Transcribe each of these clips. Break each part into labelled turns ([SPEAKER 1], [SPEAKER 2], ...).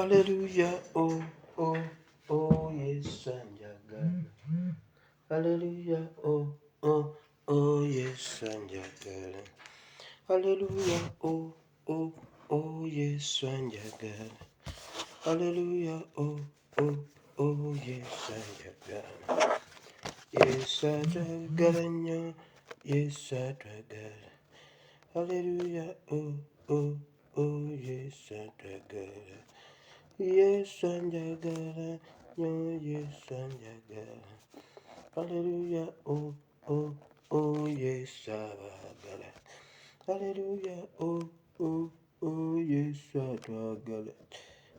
[SPEAKER 1] Hallelujah, oh, oh, oh, yes, Sanjaga. Hallelujah, oh, oh, oh, yes, Sanjaga. Hallelujah, oh, oh, oh, yes, Sanjaga. Hallelujah, oh, oh, oh, yes, Sanjaga. Yes, Sanjaga, yes, Sanjaga. Hallelujah, oh, oh, oh, yes, Sanjaga. Yes, Sanjagara, no, yes, Sanjagara. Hallelujah, oh, oh, oh, yes, Sanjagara. Hallelujah, oh, oh, oh, yes, Sanjagara.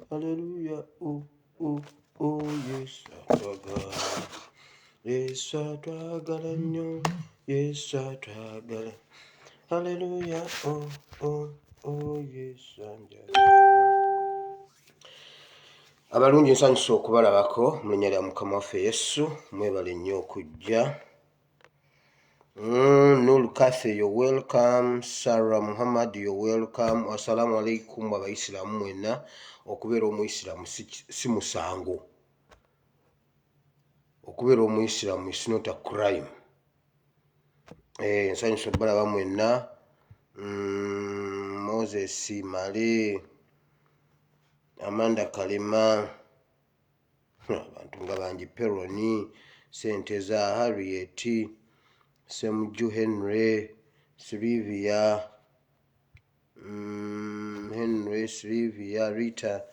[SPEAKER 1] Hallelujah, oh, oh, oh, yes, Sanjagara. Yes, Sanjagara, no, yes, Sanjagara. Hallelujah, oh, oh, oh, yes, Sanjagara. Abalungi nsanyusa okubalabako mu linnya lya Mukama waffe Yesu, mwebale nnyo okujja. Nur Kathy, you're welcome. Sarah Muhammad, you're welcome. Assalamu alaikum abaisiramu mwenna. Okubeera omuyisiramu si musango. Okubeera omuyisiramu is not a crime. Nsanyusa okubalaba mwenna. Moses Male, Amanda Kalema, abantu nga bangi, Peroni, Senteza, Harriet, Semju Henry, Sylvia, Henry, Sylvia, Rita,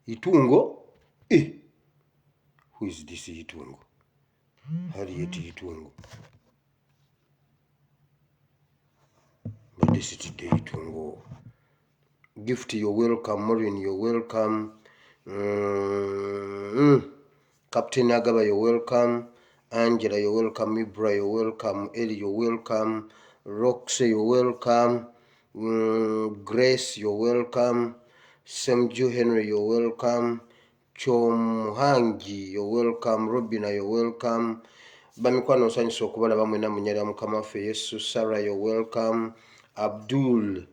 [SPEAKER 1] Itungo. Who is this Itungo? Harriet Itungo. But this is today Itungo. Gift, you're welcome. Maureen, you're welcome. Captain Agaba, you're welcome. Angela, you're welcome. Ibra, you're welcome. Ellie, you're welcome. Roxy, you're welcome. Grace, you're welcome. Semju Henry, you're welcome. Chomhangi, you're welcome. Robina, you're welcome. Bamikwano nsanyusa okubalaba mwena mu nnya lya Mukama waffe Yesu. Sarah, you're welcome. Abdulu,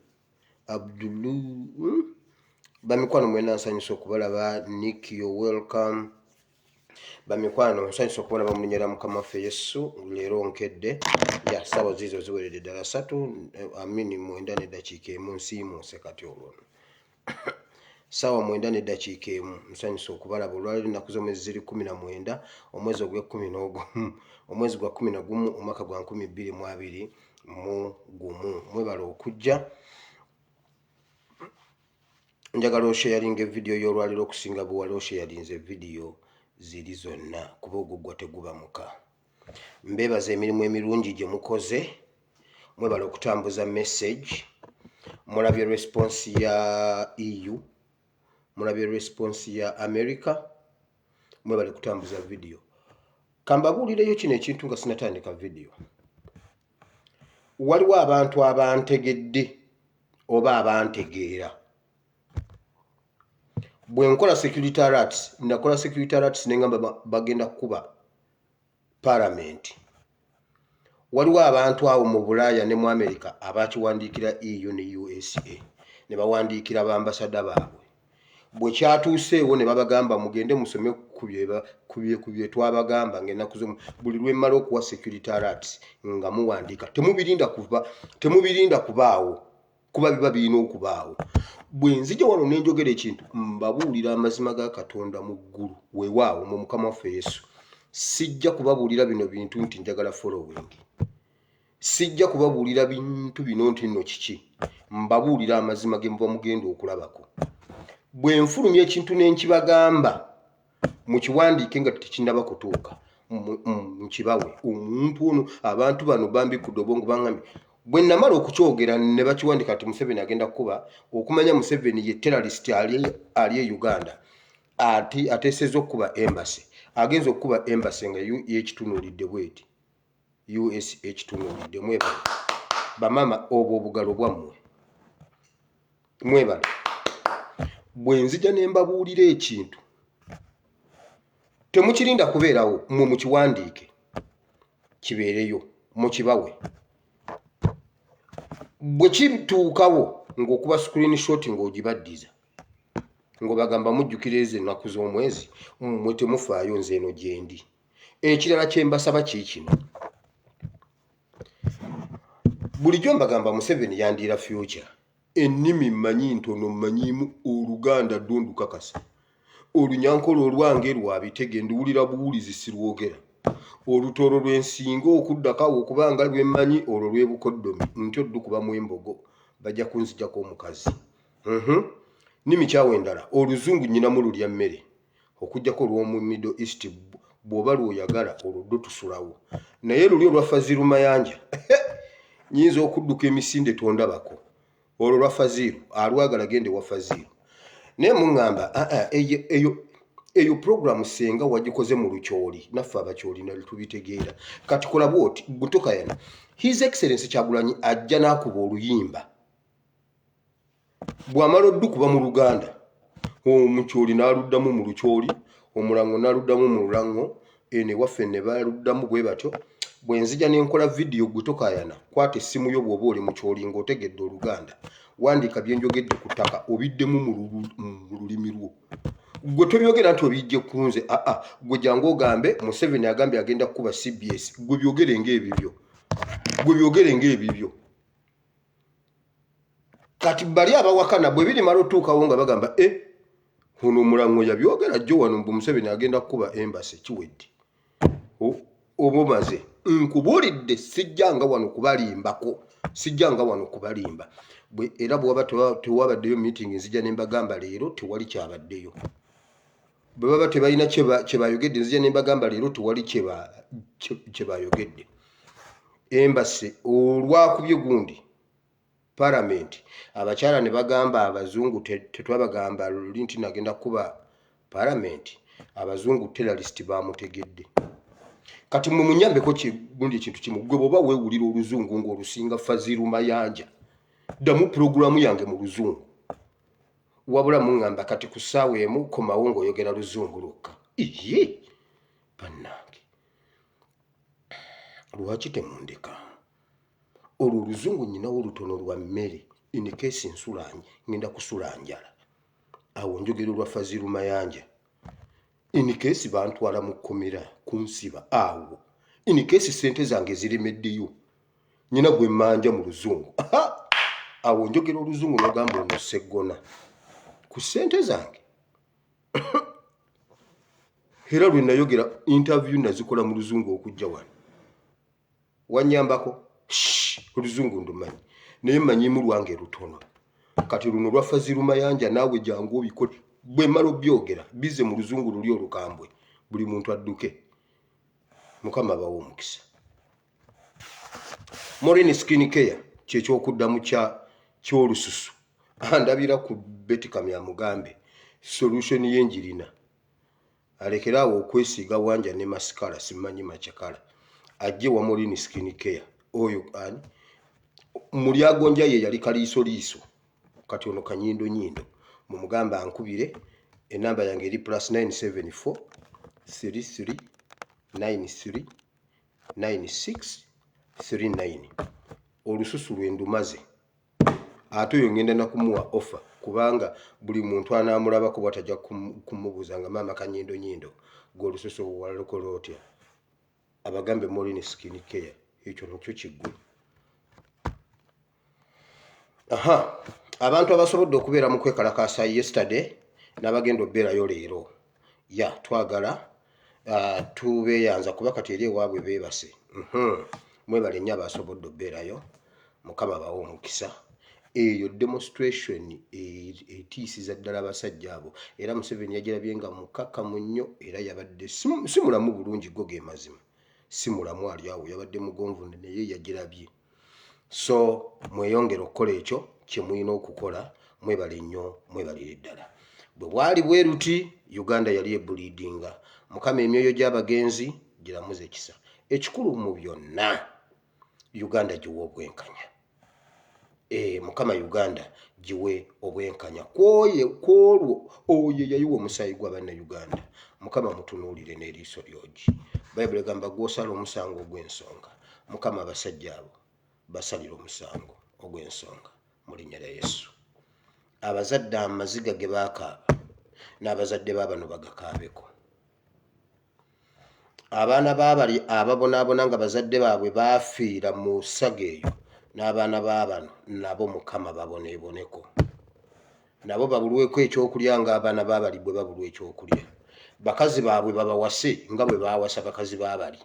[SPEAKER 1] bamikwano mwena nsanyusa okubalaba. Nick, you're welcome. Bamikwano nsanyusa okubalaba mu linnya lya Mukama waffe Yesu. Leero nkedde ya ssaawa ziizo ziweredde ddala 9:01 nsiimuuse kati olwo ssaawa 9:01 nsanyusa okubalaba olwaleero ennaku z'omwezi ziri 19 omwezi ogw'e11 omwezi gwa 11 omwaka gwa 2021. Mwebale okujja. Njagala osharinga evidiyo y'olwaleero okusinga bwe wali osharinze evidiyo ziri zonna kuba ogugwa teguba muka. Mbeebaza emirimu emirungi gye mukoze. Mwebale okutambuza message. Mulabye response ya EU, mulabye response ya America. Mwebale kutambuza video. Kambabuulireyo kino ekintu nga sinatandika video. Waliwo abantu abantegedde oba abantegeera. Bwe nkola security alerts, nakola security alerts nengamba bagenda kukuba parliament. Waliwo abantu awo mu Bulaaya ne mu America abakiwandiikira EU ne USA ne bawandiikira bambasada baabwe. Bwe kyatuuseewo ne babagamba mugende musome ku bye twabagamba ng'ennaku z'omu buli lwe mmala okuwa security alerts nga muwandiika. Temubirinda kubaawo kuba biba birina okubaawo. Bwe nzija wano ne njogera ekintu mbabuulira amazima ga Katonda mu ggulu weewaawo mu Mukama waffe Yesu. Sijja kubabuulira bino bintu nti njagala following. Sijja kubabuulira bintu bino nti nno kiki. Mbabuulira amazima ge muba mugenda okulabako. Bwe nfulumya ekintu ne nkibagamba mukiwandiike nga tekinnaba kutuuka nkibawe. Omuntu ono abantu bano bambikudde obwongo bangambye. Bwe namala okukyogera ne bakiwandika ati Museveni agenda kuba okumanya Museveni ye terrorist ali e Uganda ateesezza okuba embassy. Agenza okuba embassy nga yekitunuulidde bweti. US ekitunuulidde. Mwebale bamama obwo obugalo bwammwe. Mwebale. Bwe nzija ne mbabuulira ekintu temukirinda kubeerawo mmwe mukiwandiike kibeereyo mukibawe. bwe kituukawo ng'okuba screenshot ng'ogibaddiza ng'obagamba mujjukira ezo ennaku z'omwezi mmwe temufaayo nze eno gye ndi. Ekirala kye mbasaba kiikino, bulijjo mbagamba Museveni yandiira future. Ennimi mmanyi ntono, mmanyiimu Oluganda ddundukakasa, Olunyankole olwange lwabitege nduwulira buwulizi sirwogera, Olutoro lwensinga okuddakawo okubanga lwemmanyi olwo lw'ebukoddomi ntyo ddukubamu embogo bajja kunzijjako omukazi. Nnimi kyawe endala Oluzungu nnyinamu lulya mmere okuggyako olw'omu Middle East bw'oba lw'oyagala oluddo tusulawo, naye luli olwa Faziru Mayanja nyinza okudduka emisinde tondabako. Olwo lwa Faziru alwagala gende wa Faziru. Naye muŋŋamba eyo programu senga wagikoze mu Lukyoli, naffe Abakyoli nali tubitegeera. Kati kola bwoti Butokayana, His Excellency Kyagulanyi ajja n'akuba oluyimba, bw'amala oddukuba mu Luganda Omukyoli n'aluddamu mu Lukyoli, Omulango n'aluddamu mu Lulango, ene waffe ne baluddamu bwe batyo. Bwe nzija n'enkola vidiyo Butokayana, kwata essimu yo bw'oba oli mu Kyoli ng'otegedde Oluganda, wandiika bye njogedde ku ttaka obiddemu mu lulimi lwo. Gwe tobyogera nti obijje ku nze, gwe jangu ogambe Museveni agambye agenda kukuba CBS, gwe byogere ng'ebibyo, gwe byogere ng'ebibyo. Kati bali abawakana bwe birimala otuukawo nga bagamba ono Omulango yabyogera jjo wano mbu Museveni agenda kukuba Embassy, kiwedde. Oba omaze nkubuulidde sijjanga wano kubalimbako, sijjanga wano kubalimba. Era bw'aba tewabaddeyo meeting nzija ne mbagamba leero tewali kyabaddeyo. Bwe baba tebalina kye bayogedde nzija ne mbagamba leero tewali kye bayogedde. Embassy olwakubye gundi Parliament abakyala ne bagamba Abazungu tetwabagamba luli nti nagenda kuba Parliament, Abazungu terrorist bamutegedde. Kati mwe munyambeko gundi ekintu kimu, gwe bw'oba weewulira Oluzungu ng'olusinga Faziru Mayanja, ddamu pulogulaamu yange mu Luzungu. Wabula muŋŋamba kati ku ssaawa emu komawo ng'oyogera Luzungu lwokka. Iye bannange, lwaki temundeka? Olwo Oluzungu nnyinawo olutono lwa mmere, in case nsulanye ngenda kusula njala. Awo njogera olwa Faziru Mayanja. In case bantwala mu kkomera kunsiba awo. In case ssente zange ziremeddeyo, nnyina gwe mmanja mu Luzungu. Awo njogera Oluzungu n'ogamba ono Sseggona ku ssente zange. Era lwe nayogera interview nazikola mu Luzungu okujja wano. Wanyambako? Oluzungu ndumanyi, naye mmanyiimu lwange lutono. Kati luno lwa Faziru Mayanja naawe jangu obikole. Bwe mmala obyogera bize mu Luzungu luli olukambwe, buli muntu adduke. Mukama bawo omukisa. Maureen Skin Care ky'ekyokuddamu ky'olususu. Ndabira ku Betty Kamya Mugambe solution y'enjirina. Alekeraawo okwesiiga wanja ne masikala simanyi machakala. Ajje wa Maureen Skin Care. Oyo ani? Mulyagonja ye yali kaliisoliiso. Kati ono kanyindo nyindo. Mumugamba ankubire enamba yange eri +974 33 93 96 39. Olususu lwendumaze. Ate oyo ngenda na kumuwa offer kubanga buli muntu anaamulabako bwatajja kumubuuza nga maama kanyindo nyindo gwe olususu walokola otya. Abagambe Maureen Skin Care ekyo nakyo kiggwe. Abantu abasobodde okubeera mu kwekalakaasa yesterday n'abagenda obbeerayo leero, twagala tubeeyanza kuba kati eri ewaabwe beebase. Mwebale nnyo abasobodde obbeerayo, Mukama bawe omukisa. Eyo demonstration etiisiza ddala abasajja abo, era Museveni yagirabye nga mukakamu nnyo era yabadde si mulamu bulungi go ge mazima, si mulamu ali awo, yabadde mugonvu naye yagirabye. So mweyongere okukola ekyo kye mulina okukola, mwebale nnyo, mwebalire ddala. Bwe bwali bwe ruti Uganda yali ebulidinga. Mukama emyoyo gy'abagenzi giramuze ekisa. Ekikulu mu byonna Uganda giwe obwenkanya. Mukama Uganda giwe obwenkanya. Kwolwo oyo yayiwa omusaayi gw'Abannayuganda. Mukama mutunuulire n'eriiso lyogi. Bayibuli egamba gw'osala omusango ogw'ensonga, Mukama abasajja abo basalira omusango. ogw'ensonga mu linnya lya Yesu. Abazadde amaziga ge baakaaba n'abazadde baabano bagakaabeko. Abaana baabali ababonaabona nga bazadde baabwe baafiira mu ssaga eyo n'abaana baabano nabo Mukama baboneeboneko, nabo babulweko ekyokulya ng'abaana baabali bwe babulwa ekyokulya. Bakazi baabwe babawase nga bwe baawasa bakazi baabali,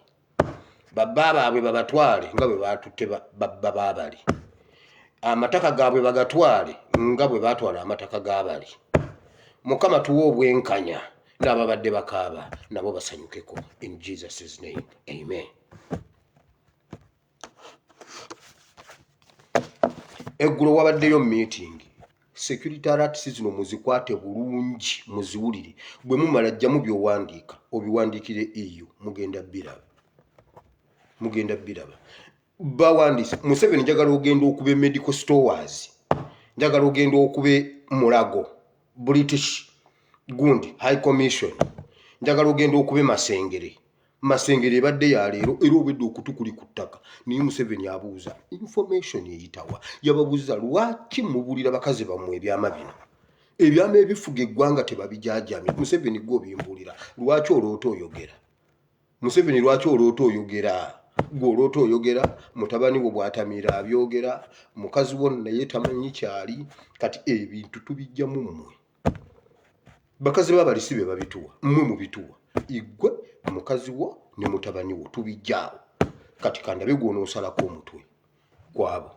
[SPEAKER 1] babba baabwe babatwale nga bwe baatutte babba baabali, amataka gaabwe bagatwale nga bwe baatwala amataka gaabali. Mukama tuwe obwenkanya n'ababadde bakaaba nabo basanyukeko. In Jesus' name, amen. Eggulo wabaddeyo meeting. Security alerts zino muzikwate bulungi, muziwulire. Bwe mumala jjamu by'owandiika obiwandiikire EU, mugenda biraba. Bawandiise Museveni njagala ogenda okuba medical stores, njagala ogenda okuba Mulago British Gundi High Commission, njagala ogenda okuba Masengere ebadde ya leero era obedde okutukuli ku ttaka. Naye Museveni abuuza information eyitawa, yababuuza lwaki mubulira bakazi bammwe ebyama bino, ebyama ebifuga eggwanga tebabijaajamye. Museveni gwe obimbuulira, lwaki oloota oyogera? Museveni lwaki oloota oyogera? Gwe oloota oyogera, mutabani wo bw'atamiira abyogera, mukazi wo naye tamanyi kyali. Kati ebintu tubijjamu mmwe. Bakazi baabali si be babituwa, mmwe mubituwa. Igwe mukazi wo ne mutabani wo tubijjaawo. Kati kandabe gw'onoosalako omutwe gwabo.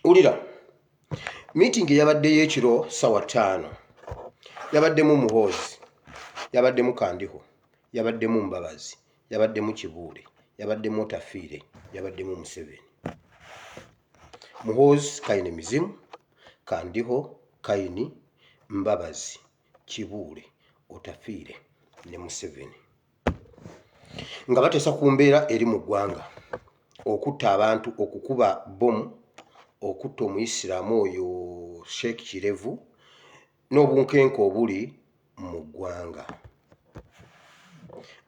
[SPEAKER 1] Ulira meeting yabaddeyo ekiro sawa 5. Yabaddemu Muhoozi, yabaddemu Kandiho, yabaddemu Mbabazi, yabaddemu Kibuule, yabaddemu Otafiire, yabaddemu Museveni. Muhoozi Kayini mizimu, Kandiho Kayini, Mbabazi, Kibuule, Otafiire ne Museveni. Nga bateesa ku mbeera eri mu ggwanga, okutta abantu, okukuba bomu, okutta omuyisiraamu oyo Sheikh Kirevu n'obunkenke obuli mu ggwanga.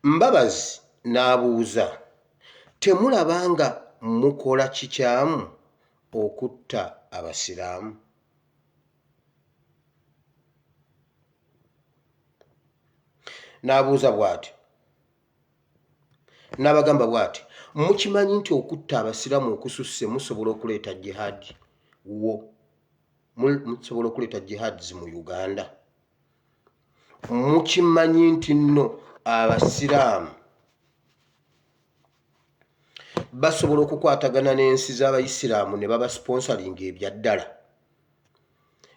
[SPEAKER 1] Mbabazi n'abuuza, temulabanga mukola kikyamu okutta abasiraamu? N'abuuza bw'ati, n'abagamba bw'ati, mukimanyi nti okutta abasiraamu okususse musobola okuleeta jihadi musobola okuleeta jihadis mu Uganda? Mukimanyi nti nno abasiraamu basobola okukwatagana n'ensi z'abayisiraamu ne baba sponsoringa ebya ddala?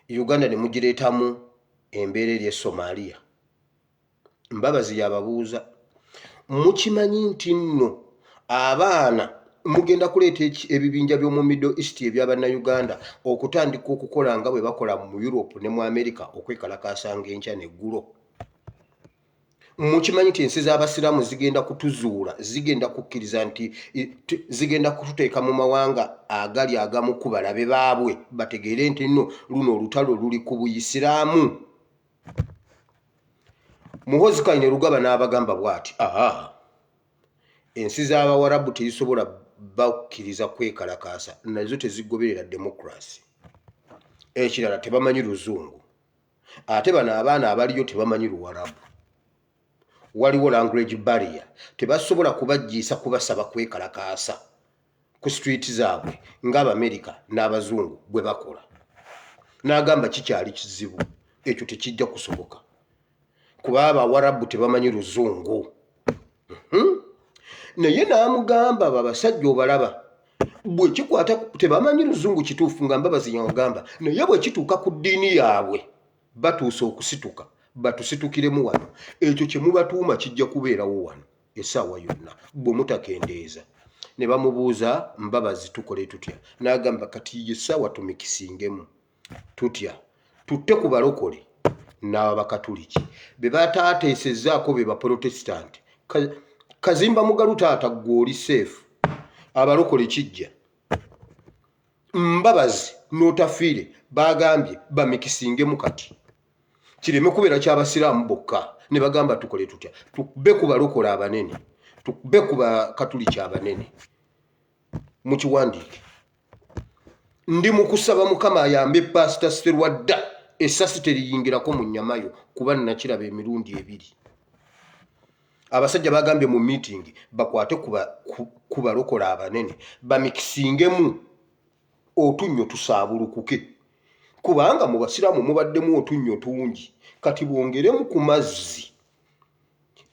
[SPEAKER 1] Uganda ne mugireetamu embeera eri e Somalia. Mbabazi yababuuza, mukimanyi nti nno abaana mugenda kuleeta ebibinja by'omu Middle East eby'Abannayuganda okutandika okukola nga bwe bakola mu Europe ne mu America okwekalakaasanga enkya n'eggulo? Mukimanyi nti ensi z'abasiraamu zigenda kutuzuula, zigenda kukkiriza nti zigenda kututeeka mu mawanga agali agamu ku balabe baabwe bategeere nti nno luno olutalo luli ku Buyisiraamu? Muhoozi Kayini Rugaba n'abagamba bw'ati, ensi z'Abawarabu tezisobola bakkiriza kwekalakaasa, nazo tezigoberera demokrasi. Ekirala tebamanyi Luzungu, ate bano abaana abaliyo tebamanyi Luwarabu. Waliwo language barrier, tebasobola kubajjiisa kubasaba kwekalakaasa ku street zaabwe ng'Abamerika n'Abazungu bwe bakola. N'agamba kikyali kizibu, ekyo tekijja kusoboka kuba Abawarabu tebamanyi Luzungu. Naye n'amugamba babasajja obalaba, bwe kikwata tebamanyi Luzungu kituufu nga Mbabazi yagamba, naye bwe kituuka ku ddiini yaabwe batuusa okusituka, batusitukiremu wano. Ekyo kye mubatuuma kijja kubeerawo wano essaawa yonna bwe mutakendeeza. Ne bamubuuza Mbabazi, tukole tutya? N'agamba, kati essaawa tumikisingemu tutya? Tutte ku balokole n'Abakatuliki be bataateesezzaako be Baprotestant. Kazimba Mugalu taata gwe oli seefu, abalokole kijja. Mbabazi n'Otafiire bagambye bamikisingemu kati kireme kubeera ky'abasiraamu bokka. Ne bagamba tukole tutya? Tukube ku balokole abanene, tukube ku Bakatuliki abanene. mukiwandiike. Ndi mukusaba Mukama ayambe Pastor Sserwadda essasi teriyingirako mu nnyamayo kuba nakiraba emirundi 2. Abasajja bagambye mu meeting bakwate kubalokola abanene bamikisingemu otunnyo tusaabulukuke, kubanga mu basiraamu mubaddemu otunnyo tungi, kati bongeremu ku mazzi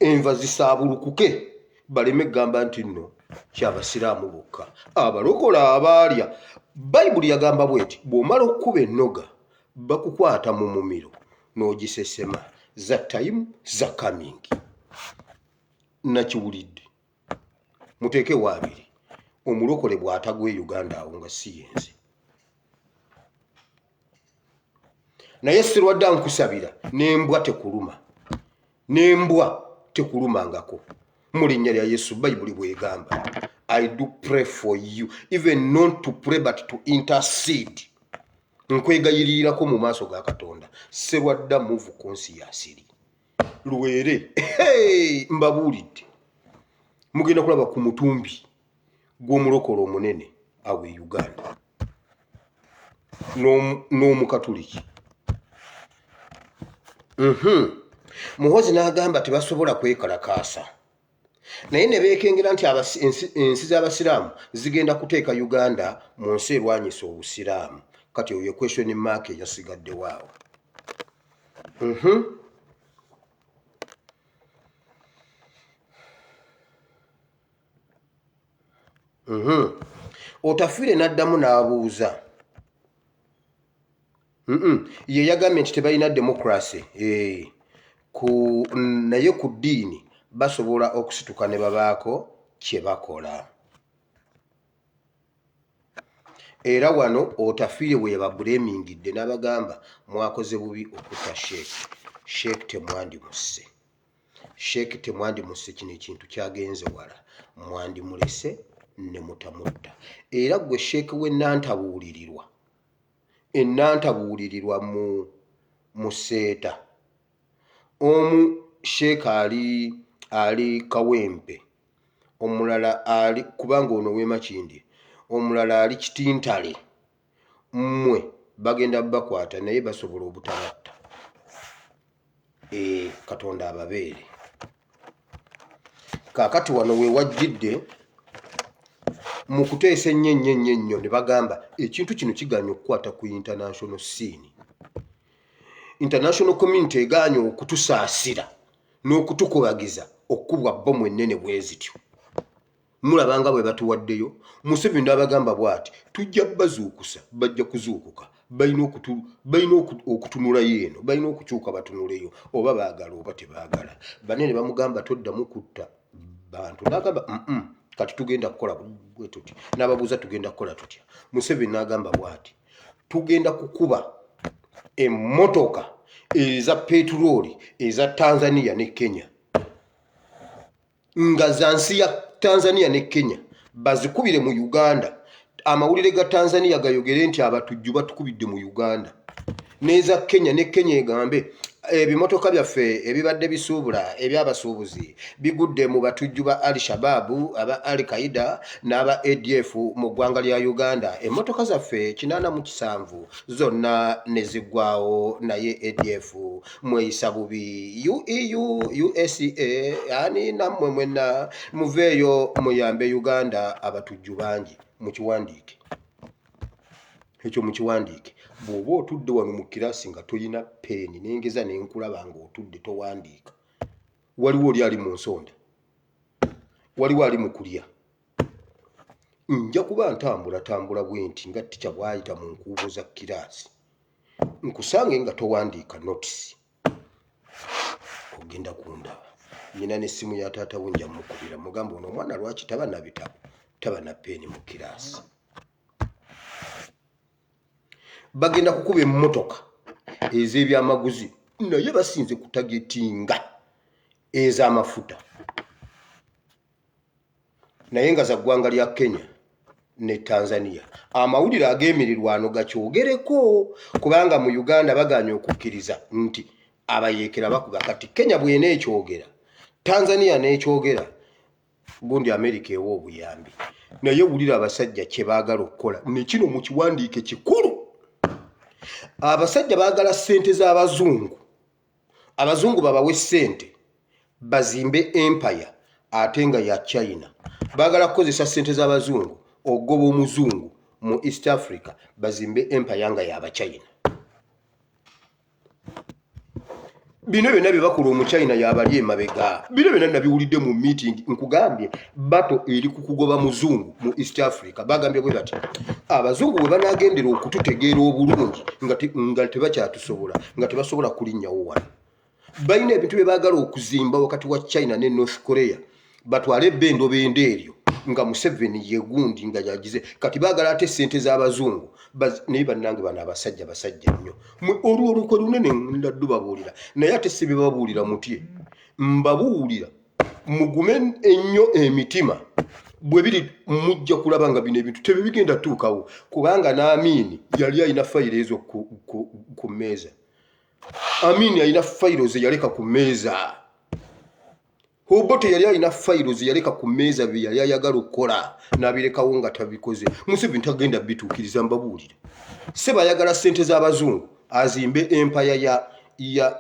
[SPEAKER 1] enva zisaabulukuke, baleme gamba nti nno kyabasiraamu bokka. Abalokola abaalya, Bayibuli yagamba bweti bw'omala okkuba ennoga bakukwata mu mumiro n'ogisesema. Za time za coming. Nakiwulidde muteeke waabiri omulokole bw'atagwa Uganda awo nga si yenze. Naye Sserwadda nkusabira, n'embwa tekuluma, n'embwa tekulumangako mu linnya lya Yesu. Bayibuli bw'egamba I do pray for you, even not to pray but to intercede. Nkwegayirirako mu maaso ga Katonda. Sserwadda move consciously. Luwere mbabuulidde mugenda kulaba ku mutumbi gw'omulokole omunene awo e Uganda n'omukatuliki. Muhoozi n'agamba tebasobola kwekalakaasa, naye ne beekengera nti ensi z'abasiraamu zigenda kuteeka Uganda mu nsi erwanyisa obusiraamu. Kati oyo question mark eyasigaddewo awo. Otafiire n'addamu n'abuuza ye yagambye nti tebalina demokrasi naye ku ddiini basobola okusituka ne babaako kye bakola. Era wano Otafiire bwe yababbuleemingidde n'abagamba mwakoze bubi okutta Sheikh temwandimusse. Sheikh temwandimusse, kino ekintu kyagenze wala, mwandimulese ne mutamutta. Era gwe Sheikh w'ennantabuulirirwa, ennantabuulirirwa mu Seeta, omu Sheikh ali Kawempe, omulala ali kubanga ono w'Emakindi, omulala ali Kitintale, mmwe bagenda bakwata naye basobola obutabatta. Katonda ababeere. Kaakati wano we wajjidde mu kuteesa ennyo ne bagamba ekintu kino kiganye okukwata ku international scene. International community eganye okutusaasira n'okutukobagiza okubwa bbomu ennene bwe zityo. Mulabanga bwe batuwaddeyo. Museveni n'abagamba bw'ati tujja bazuukusa, bajja kuzuukuka, balina okutunula yeeno, balina okukyuka batunuleyo, oba baagala oba tebaagala. Banene bamugamba toddamu kutta bantu, n'agamba kati tugenda kukola bwe tuti. N'ababuuza tugenda kukola tutya. Museveni n'agamba bw'ati tugenda kukuba emmotoka eza petulooli eza Tanzania ne Kenya, nga za nsi ya Tanzania ne Kenya, bazikubire mu Uganda. Amawulire ga Tanzania gayogere nti abatujju batukubidde mu Uganda, n'eza Kenya ne Kenya egambe ebimotoka byaffe ebibadde bisuubula ebyabasuubuzi bigudde mu batujju ba Al-Shabaab, aba Al-Qaeda n'aba ADF mu ggwanga lya Uganda. Emmotoka zaffe 87 zonna ne ziggwawo, naye ADF mweyisa bubi. USA ani nammwe mwenna muveeyo muyambe Uganda, abatujju bangi. Mukiwandiike ekyo, mukiwandiike. Bw'oba otudde wano mu kiraasi nga toyina peeni n'engeza n'enkulaba ng'otudde towandiika, waliwo oli ali mu nsonda, waliwo ali mu kulya. Nja kuba ntambula bwe nti nga tica bw'ayita mu nkuubo za kiraasi, nkusange nga towandiika notisi, ogenda kundaba. Nina n'essimu ya taata we nja mukubira, mugamba ono omwana lwaki taba na bitabo, taba na peeni mu kiraasi. Bagenda kukuba emmotoka ez'ebyamaguzi, naye basinze kutagetinga ez'amafuta, naye nga za ggwanga lya Kenya ne Tanzania. Amawulire ag'emirirwano gakyogereko, kubanga mu Uganda baganye okukkiriza nti abayeekera bakuba. Kati Kenya bw'eneekyogera, Tanzania n'ekyogera, gundi Amerika ewa obuyambi. naye wulira abasajja kye baagala okukola ne kino mu kiwandiike kikulu. Abasajja baagala ssente z'abazungu, abazungu babawe ssente bazimbe empire ate nga ya China. Baagala kukozesa ssente z'abazungu ogoba omuzungu mu East Africa bazimbe empire nga yaba China. Bino byonna bye bakola omu China yabali emabega. Bino byonna nabiwulidde mu meeting. Nkugambye bato eri kukugoba muzungu mu East Africa. Bagambye bwe bati abazungu bwe banaagendera okututegeera obulungi nga tebakyatusobola, nga tebasobola kulinnyawo wano. Balina ebintu bye baagala okuzimba wakati wa China ne North Korea. Batwale ebbendo bende eryo nga Museveni yegundi nga yagize. Kati baagala ate ssente z'abazungu. Naye bannange bano abasajja basajja nnyo. Olwo lunene ndaddu babuulira. Naye ate si bebabuulira mutye. Mbabuulira mugume ennyo emitima. Bwe biri mujja kulaba nga bino ebintu tebigenda tuukawo. Kubanga n'Amini yali alina fayiro ezo ku mmeeza. Amini alina fayiro ze yaleka ku mmeeza. Obote yali alina fayiro ze yaleka ku mmeeza bye yali ayagala okukola n'abirekawo nga tabikoze. Museveni tagenda bituukiriza mbabuulire. Seba ayagala ssente z'abazungu azimbe empire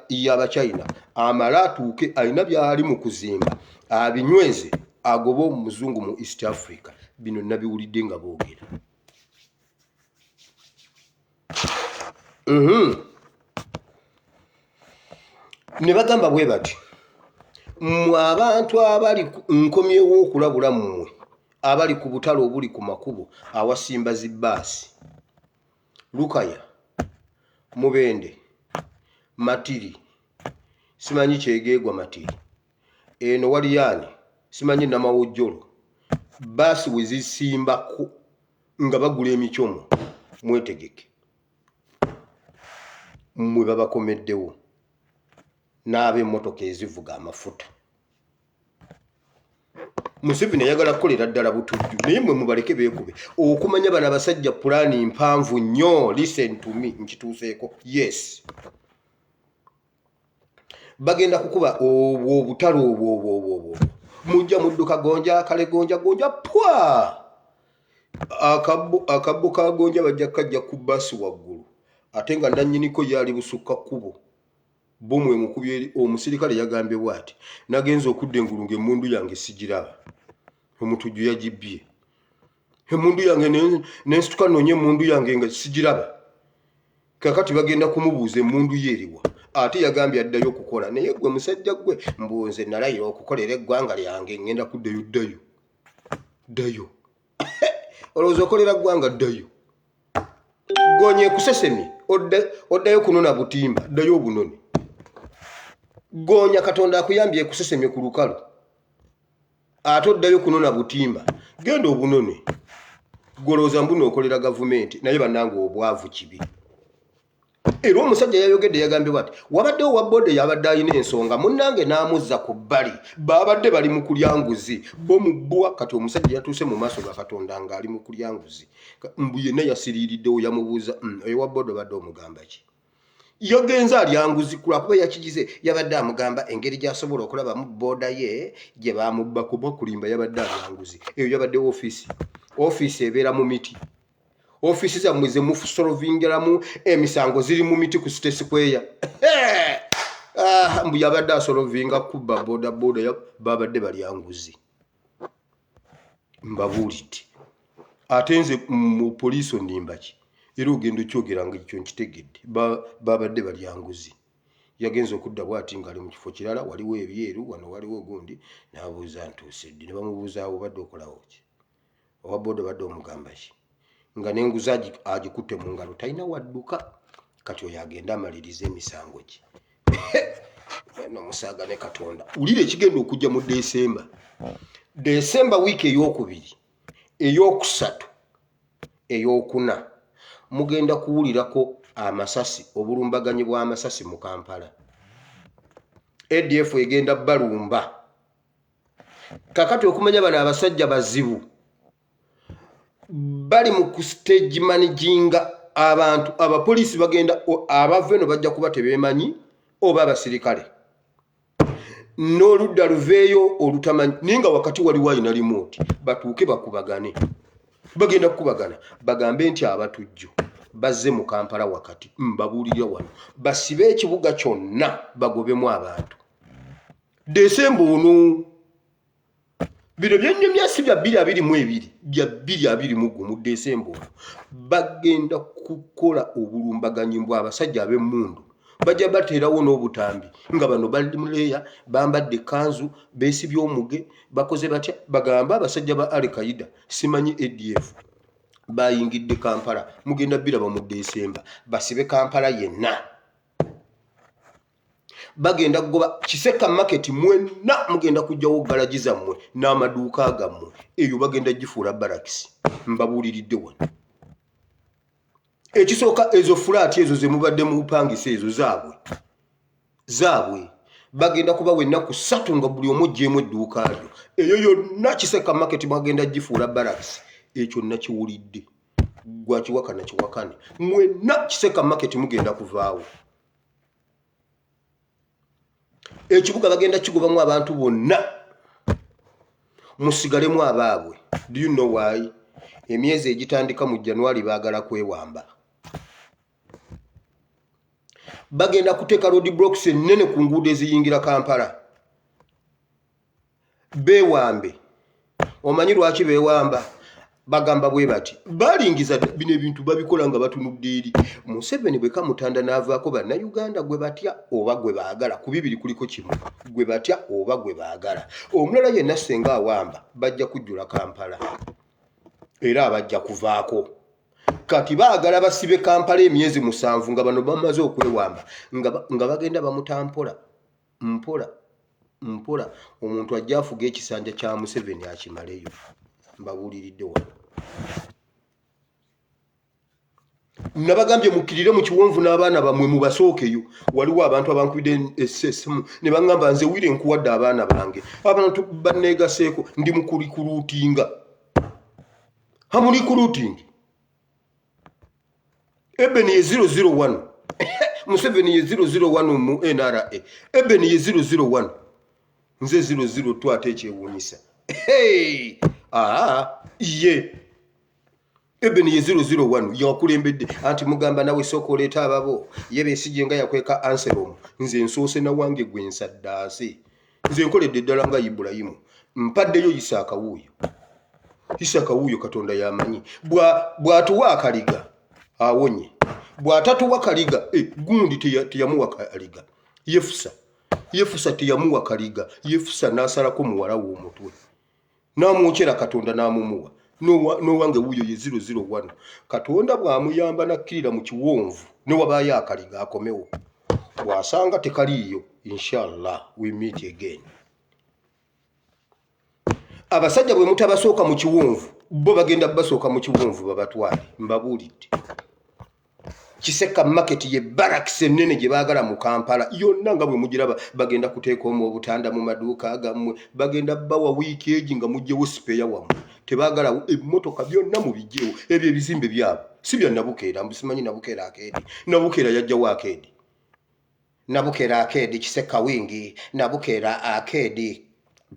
[SPEAKER 1] y'Abachina amala atuuke alina byali mu kuzimba abinyweze agoba omuzungu mu East Africa. Bino nabiwulidde nga boogera. Ne bagamba bwe bati mmwe abantu abali nkomyewo okulabula mmwe abali ku butale obuli ku makubo awasimba zibbaasi Lukaya, Mubende, Matiri, simanyi Kyegeegwa Matiri, eno Waliyani, simanyi Namawojjolo, baasi we zisimbako nga bagula emicomo mwetegeke. Mmwe babakomeddewo n'ab'emmotoka ezivuga amafuta. Museveni ayagala kukolera ddala butujju naye mmwe mubaleke beekube. Okumanya bano abasajja pulaani mpanvu nnyo. Listen to me, nkituuseeko. Yes, bagenda kukuba obutale obwo. Mujja mudduka gonja kale gonja pwa akabbo ka gonja bajja kajja ku basi waggulu ate nga nannyiniko yali busukka kkubo. Bomwe mukubye omusirikale yagambye bwati nagenza okudda engulu ng'emmundu yange sigiraba. Omutujju yagibbye emmundu yange nensituka nonye emmundu yange nga sigiraba. Kakati bagenda kumubuuza emmundu yeeriwa ate yagambye addayo okukola. Naye gwe musajja gwe mbuunze nalayira okukolera eggwanga lyange ngenda kuddayo ddayo olowooza okolera ggwanga ddayo. Gonye kusesemye oddayo kunona butimba ddayo obunone. Gonya Katonda akuyambye kusesemye ku lukalu ate oddayo kunona butimba genda obunone. Golooza mbuno okolera gavumenti naye bannange obwavu kibi. Era omusajja yayogedde yagambye bati wabaddewo wa bode yabadde alina ensonga munnange n'amuzza ku bbali babadde bali mu kulya nguzi bo mu bbwa. Kati omusajja yatuuse mu maaso ga Katonda ng'ali mu kulya nguzi. Mbu yenna yasiriiriddewo yamubuuza oyo wa bode obadde omugamba ki? Yagenze alya nguzi kulwakuba yakigize yabadde amugamba engeri gy'asobola okulabamu booda ye gye baamubbako bakulimba yabadde alya nguzi. Eyo yabadde ofiisi ebeera mu miti. Ofiisi zammwe ze musolvingiramu emisango ziri mu miti ku State Square. Mbu yabadde asolvinga kubba booda babadde balya nguzi. Mbabuulidde ate nze mu poliisi ondimba ki? Era ogenda okyogera nga ekyo nkitegedde. Babadde balya nguzi. Yagenza okudda bw'ati ng'ali mu kifo kirala waliwo ebyeru wano waliwo ogundi n'abuuza ntuuse ddi. Ne bamubuuzaawo obadde okolawo ki? Owa booda obadde omugamba ki? Nga n'enguzi agikutte mu ngalo talina wadduka. Kati oyo agenda amaliriza emisango ki? N'omusaaga ne Katonda. Wulira ekigenda okujja mu Desemba wiiki ey'okubiri, ey'okusatu, ey'okuna mugenda kuwulirako amasasi, obulumbaganyi bw'amasasi mu Kampala. ADF egenda balumba. Kakati okumanya bano abasajja bazibu bali mu kustage managinga abantu. Abapoliisi bagenda abava eno bajja kuba tebeemanyi oba abasirikale. n'oludda luveeyo olutamanyi ninga wakati waliwo alina remote batuuke bakubagane bagenda kukubagana bagambe nti abatujju bazze mu Kampala wakati mbabuulira wano basibe ekibuga kyonna bagobemu abantu Desemba ono bino byennyumya si bya 2022 bya 2021 mu Desemba ono bagenda kukola obulumbaganyi bw'abasajja ab'emmundu bajja bateerawo n'obutambi nga bano bali muleya bambadde kanzu beesibye omuge bakoze batya bagamba abasajja ba Al-Qaeda simanyi ADF bayingidde Kampala mugenda biraba mu Desemba basibe Kampala yenna bagenda kugoba Kiseka market mwenna mugenda kujjawo galaji zammwe n'amaduuka gammwe eyo bagenda gifuula barakisi mbabuuliridde wano ekisooka ezo fulaati ezo ze mubadde mu bupangisa ezo zaabwe bagenda kubawa ennaku 3 nga buli omu gyemu edduuka lyo eyo yonna Kiseka market bagenda gifuula barakisi ekyo nakiwulidde gwakiwaka nakiwakane mwenna Kiseka market mugenda kuvaawo ekibuga bagenda kigobamu abantu bonna musigalemu abaabwe do you know why emyezi egitandika mu January baagala kwewamba bagenda kuteeka road blocks ennene ku nguudo eziyingira Kampala beewambe omanyi lwaki beewamba bagamba bwe bati balingiza bino ebintu babikola nga batunudde eri Museveni bwe kamutanda n'avaako bannayuganda gwe batya oba gwe baagala ku bibiri kuliko kimu gwe batya oba gwe baagala omulala yenna senga awamba bajja kujjula Kampala era abajja kuvaako kati baagala basibe Kampala emyezi 7 nga bano bamaze okwewamba nga bagenda bamutampola mpola omuntu ajja afuga ekisanja kya Museveni akimaleyo mbabuuliridde wano nabagambye mukkirire mu kiwonvu n'abaana bamwe mubasookeyo waliwo abantu abankubidde essesimu ne bangamba nze wire nkuwadde abaana bange abantu banneegaseeko ndi mukulikuruutinga hamulikuruutingi Ebeni ye 001 Museveni ye 001 mu NRA Ebeni ye 001 nze 002 ate ekyewuunyisa ye Ebeni ye 001 yakulembedde anti mugamba nawe soko oleeta ababo ye Besigye nga yakweka Anselm nze nsoose na wange gwe nsaddaase nze nkoledde ddala nga Ibrahimu mpaddeyo Isaka wuuyo Katonda yamanyi bw'atuwa akaliga awonye bw'atatuwa kaliga gundi teyamuwa kaliga Yefusa teyamuwa kaliga Yefusa n'asalako muwala w'omutwe n'amwokyera Katonda n'amumuwa n'owange wuuyo ye 001 Katonda bw'amuyamba nakkirira mu kiwonvu ne wabaayo akaliga akomewo bw'asanga tekaliiyo inshallah we meet again abasajja bwe mutabasooka mu kiwonvu bo bagenda basooka mu kiwonvu babatwale mbabuulidde Kiseka market ye barracks ennene gye baagala mu Kampala yonna nga bwe mugiraba bagenda kuteeka omu obutanda mu maduuka agammwe bagenda bawa wiiki egi nga mugyewo sipeya wammwe tebaagala emmotoka byonna mu bijjewo ebyo ebizimbe byabo si bya Nabukeera mbusimanyi Nabukeera akeedi Nabukeera yajjawo akeedi Nabukeera akeedi Kiseka wingi Nabukeera akeedi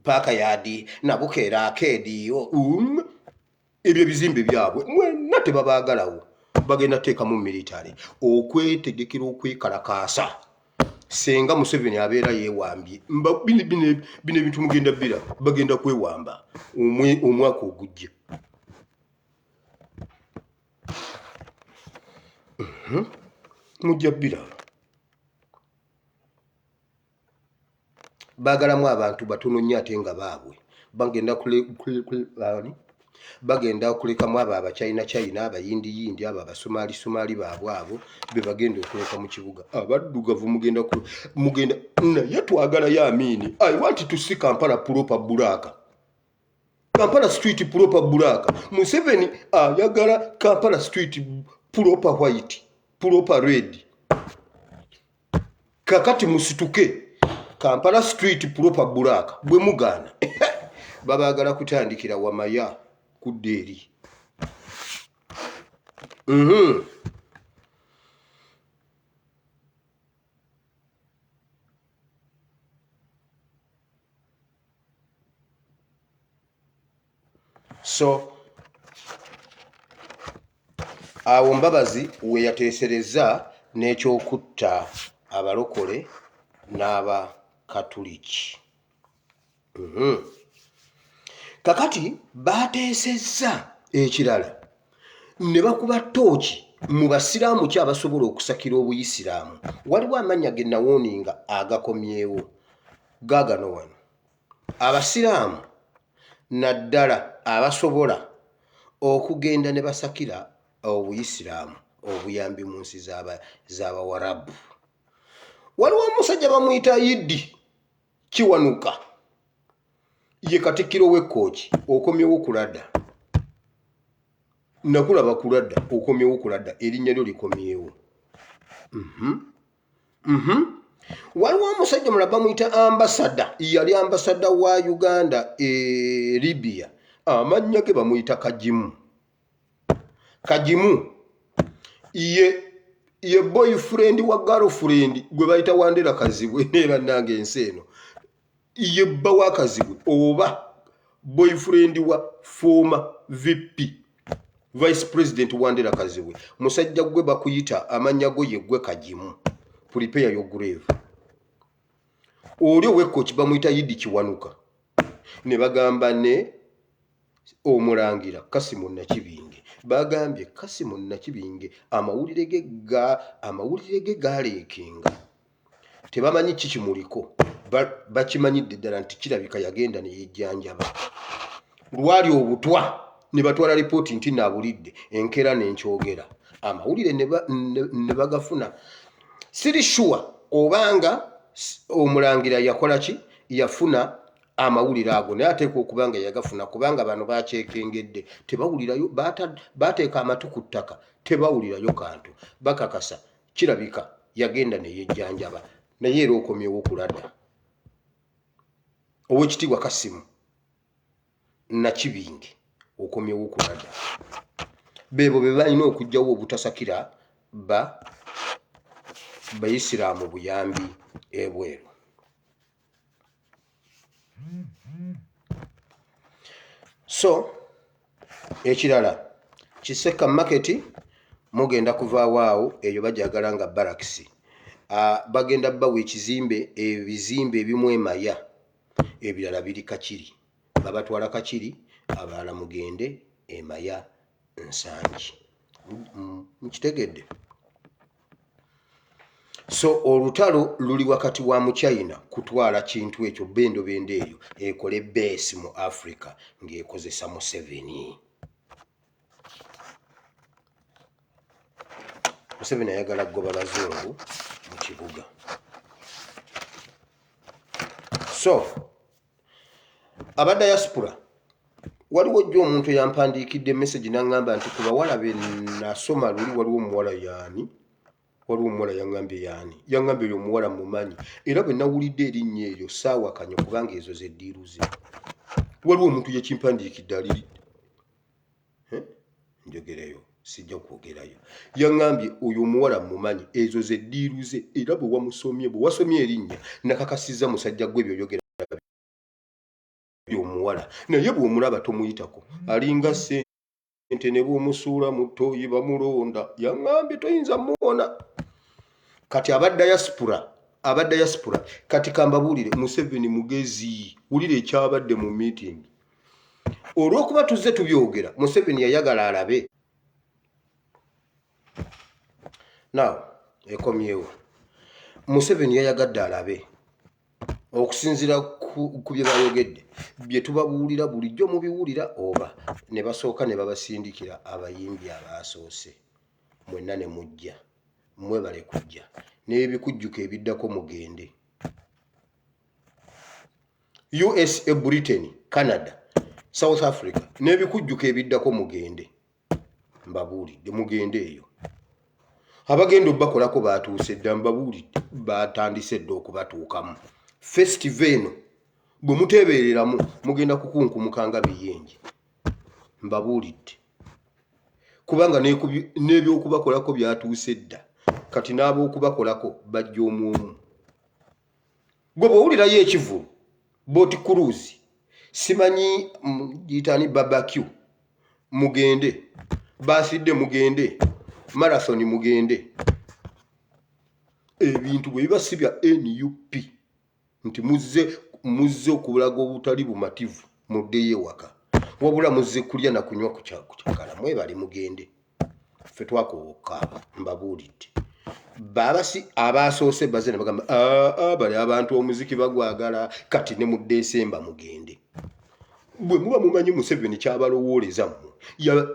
[SPEAKER 1] Paaka yadi Nabukeera akeedi ebyo ebizimbe byabwe mwenna tebabaagalawo bagenda teeka mu military okwetegekera okwekalakaasa senga Museveni abeera yeewambye bino ebintu mugenda bira bagenda kwewamba omwaka ogujja mujja bira baagalamu abantu batono nnyo ate nga baabwe bagenda kulekamu abo Abachina abayindiyindi abo Abasomali baabwe abo be bagenda okuleka mu kibuga abaddugavu mugenda naye twagalayo Amini I want to see Kampala proper bulaka Kampala street proper bulaka Museveni ayagala Kampala street proper white proper red kakati musituke Kampala street proper bulaka bwe mugaana babaagala kutandikira Wamaya kuderi So awo Mbabazi we yateesereza n'ekyokutta abalokole n'Abakatuliki. Kakati bateesezza ekirala ne bakuba ttooki mu basiraamu ki abasobola okusakira obuyisiraamu. Waliwo amannya ge nawooninga agakomyewo gaagano wano. Abasiraamu naddala abasobola okugenda ne basakira obuyisiraamu obuyambi mu nsi z'Abawarabu. Waliwo omusajja bamuyita Idi Kiwanuka, ye Katikkiro w'Ekkooki, okomyewo kuladda. Nakulaba kuladda, okomyewo kuladda, erinnya lyo likomyewo. Waliwo omusajja mulala bamuyita ambasada, yali ambasada wa Uganda Libya, amannya ge bamuyita Kajimu. Kajimu ye boyfriend wa girlfriend gwe bayita Wandera Kazibwe neera nange ensi eno. Ye bba wa Kazibwe oba boyfriend wa former VP Vice President Wandera Kazibwe. Musajja gwe bakuyita amannya go ye gwe Kajimu. Prepare your grave. Oli ow'Ekkooki bamuyita Idi Kiwanuka. Ne bagamba ne Omulangira Kasimu Nakibinge. Bagambye Kasimu Nakibinge amawulire ge galeekenga. Tebamanyi kiki muliko. Bakimanyidde ddala nti kirabika yagenda ne yejjanjaba. Lwali obutwa ne batwala lipooti nti naabulidde enkera n'enkyogera. Amawulire ne bagafuna. Siri sure obanga Omulangira yakola ki, yafuna amawulire ago, naye ateekwa okuba nga yagafuna kubanga bano bakyekengedde. Tebawulirayo, bateeka amatu ku ttaka, tebawulirayo kantu. Bakakasa kirabika yagenda ne yejjanjaba, naye era okomyewo kuladda. Oweekitiibwa Kasimu Nakibinge okomyewo kuladda. Beebo be balina okuggyawo obutasakira Bayisiraamu buyambi ebweru. So ekirala Kiseka market mugenda kuvaawo awo, eyo bajagala nga barakisi. Bagenda bawa ebizimbe ebimu Emaya, ebirala biri Kakiri. Babatwala Kakiri, abalala mugende Emaya Nsangi. Mukitegedde? So olutalo luli wakati wa mu China kutwala kintu ekyo bendobende eyo ekole base mu Africa ng'ekozesa Museveni. Museveni ayagala goba bazungu mu kibuga. So abadiaspora waliwo jjo omuntu yampandiikidde message n'angamba nti ku bawala be nasoma luli waliwo omuwala yaani. Waliwo omuwala yaŋŋambye yaani. Yaŋŋambye eyo omuwala mumanyi. Era bwe nawulidde erinnya eryo saawakanya kubanga ezo ze ddiiru ze. Waliwo omuntu yekimpandiikidde aliri. Njogereyo, sijja kwogerayo. Yaŋŋambye oyo omuwala mumanyi, ezo ze ddiiru ze, era bwe wasomye erinnya nakakasizza musajja gwe by'oyogera omuwala. Naye bw'omulaba tomuyitako. Alinga ssente ne bw'omusuula mu ttooyi bamulonda. Yaŋŋambye toyinza muwona. Kati abadiaspora kati kambabuulire Museveni mugezi. Wulira ekyabadde mu meeting. Olw'okuba tuzze tubyogera, Museveni yayagala alabe. Now ekomyewo. Museveni yayagadde alabe. Okusinziira ku bye bayogedde, bye tubabuulira bulijjo mubiwulira oba ne basooka ne babasindikira abayimbi abaasoose. Mwenna ne mujja. Mwebale kujja. N'ebikujjuko ebiddako mugende. USA, Britain, Canada, South Africa, n'ebikujjuko ebiddako mugende. Mbabuulidde mugende eyo. Abagenda obbakolako baatuuse dda, mbabuulidde batandise dda okubatuukamu. Festival eno bwe muteebereramu mugenda kukunkumukanga biyenje. Mbabuulidde. Kubanga n'ebyokubakolako byatuuse dda. Kati n'ab'okubakolako bajja omu. Gwe bw'owulirayo ekivulu, boat cruise, simanyi giyitani barbecue, mugende, basidde mugende, marathon mugende. Ebintu bwe bibasibya NUP nti muzze okulaga obutali bumativu muddeyo ewaka. Wabula muzze kulya na kunywa ku kyakala mwebali mugende. Ffe twakowoka mbabuulidde. Babasi abasoose bazze ne bagamba bali abantu omuziki bagwagala kati ne mu Desemba mugende. Bwe muba mumanyi Museveni kyabalowooleza mmwe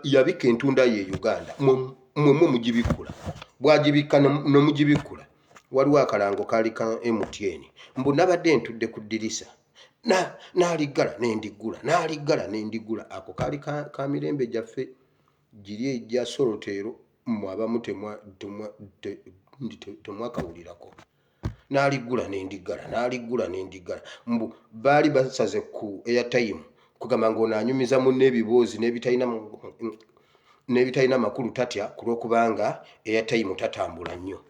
[SPEAKER 1] yabika entunda ye Uganda mwe mugibikula. Bwagibika nomugibikula waliwo akalango kaali ka MTN mbu nabadde ntudde ku ddirisa naaligala nendigula ako kaali ka mirembe gyaffe giri ejja Sorotero mmwe abamu temwakawulirako. Naaligula nendigala mbu baali basaze ku airtime kugamba ng'onaanyumiza munne ebiboozi n'ebitalina makulu tatya ku lw'okubanga airtime tatambula nnyo.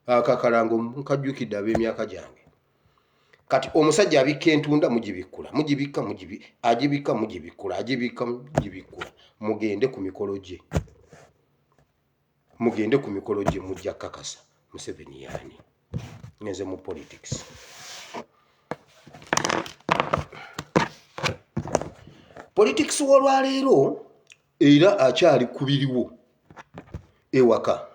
[SPEAKER 1] Akakalango nkajjukidde ab'emyaka gyange. Kati omusajja abikka entunda mugibikula, agibika mugibikula. Mugende ku mikolo gye mujja kakasa Museveni yaani. Ngenze mu politics. Politics olwaleero era akyali kubiriwo ewaka.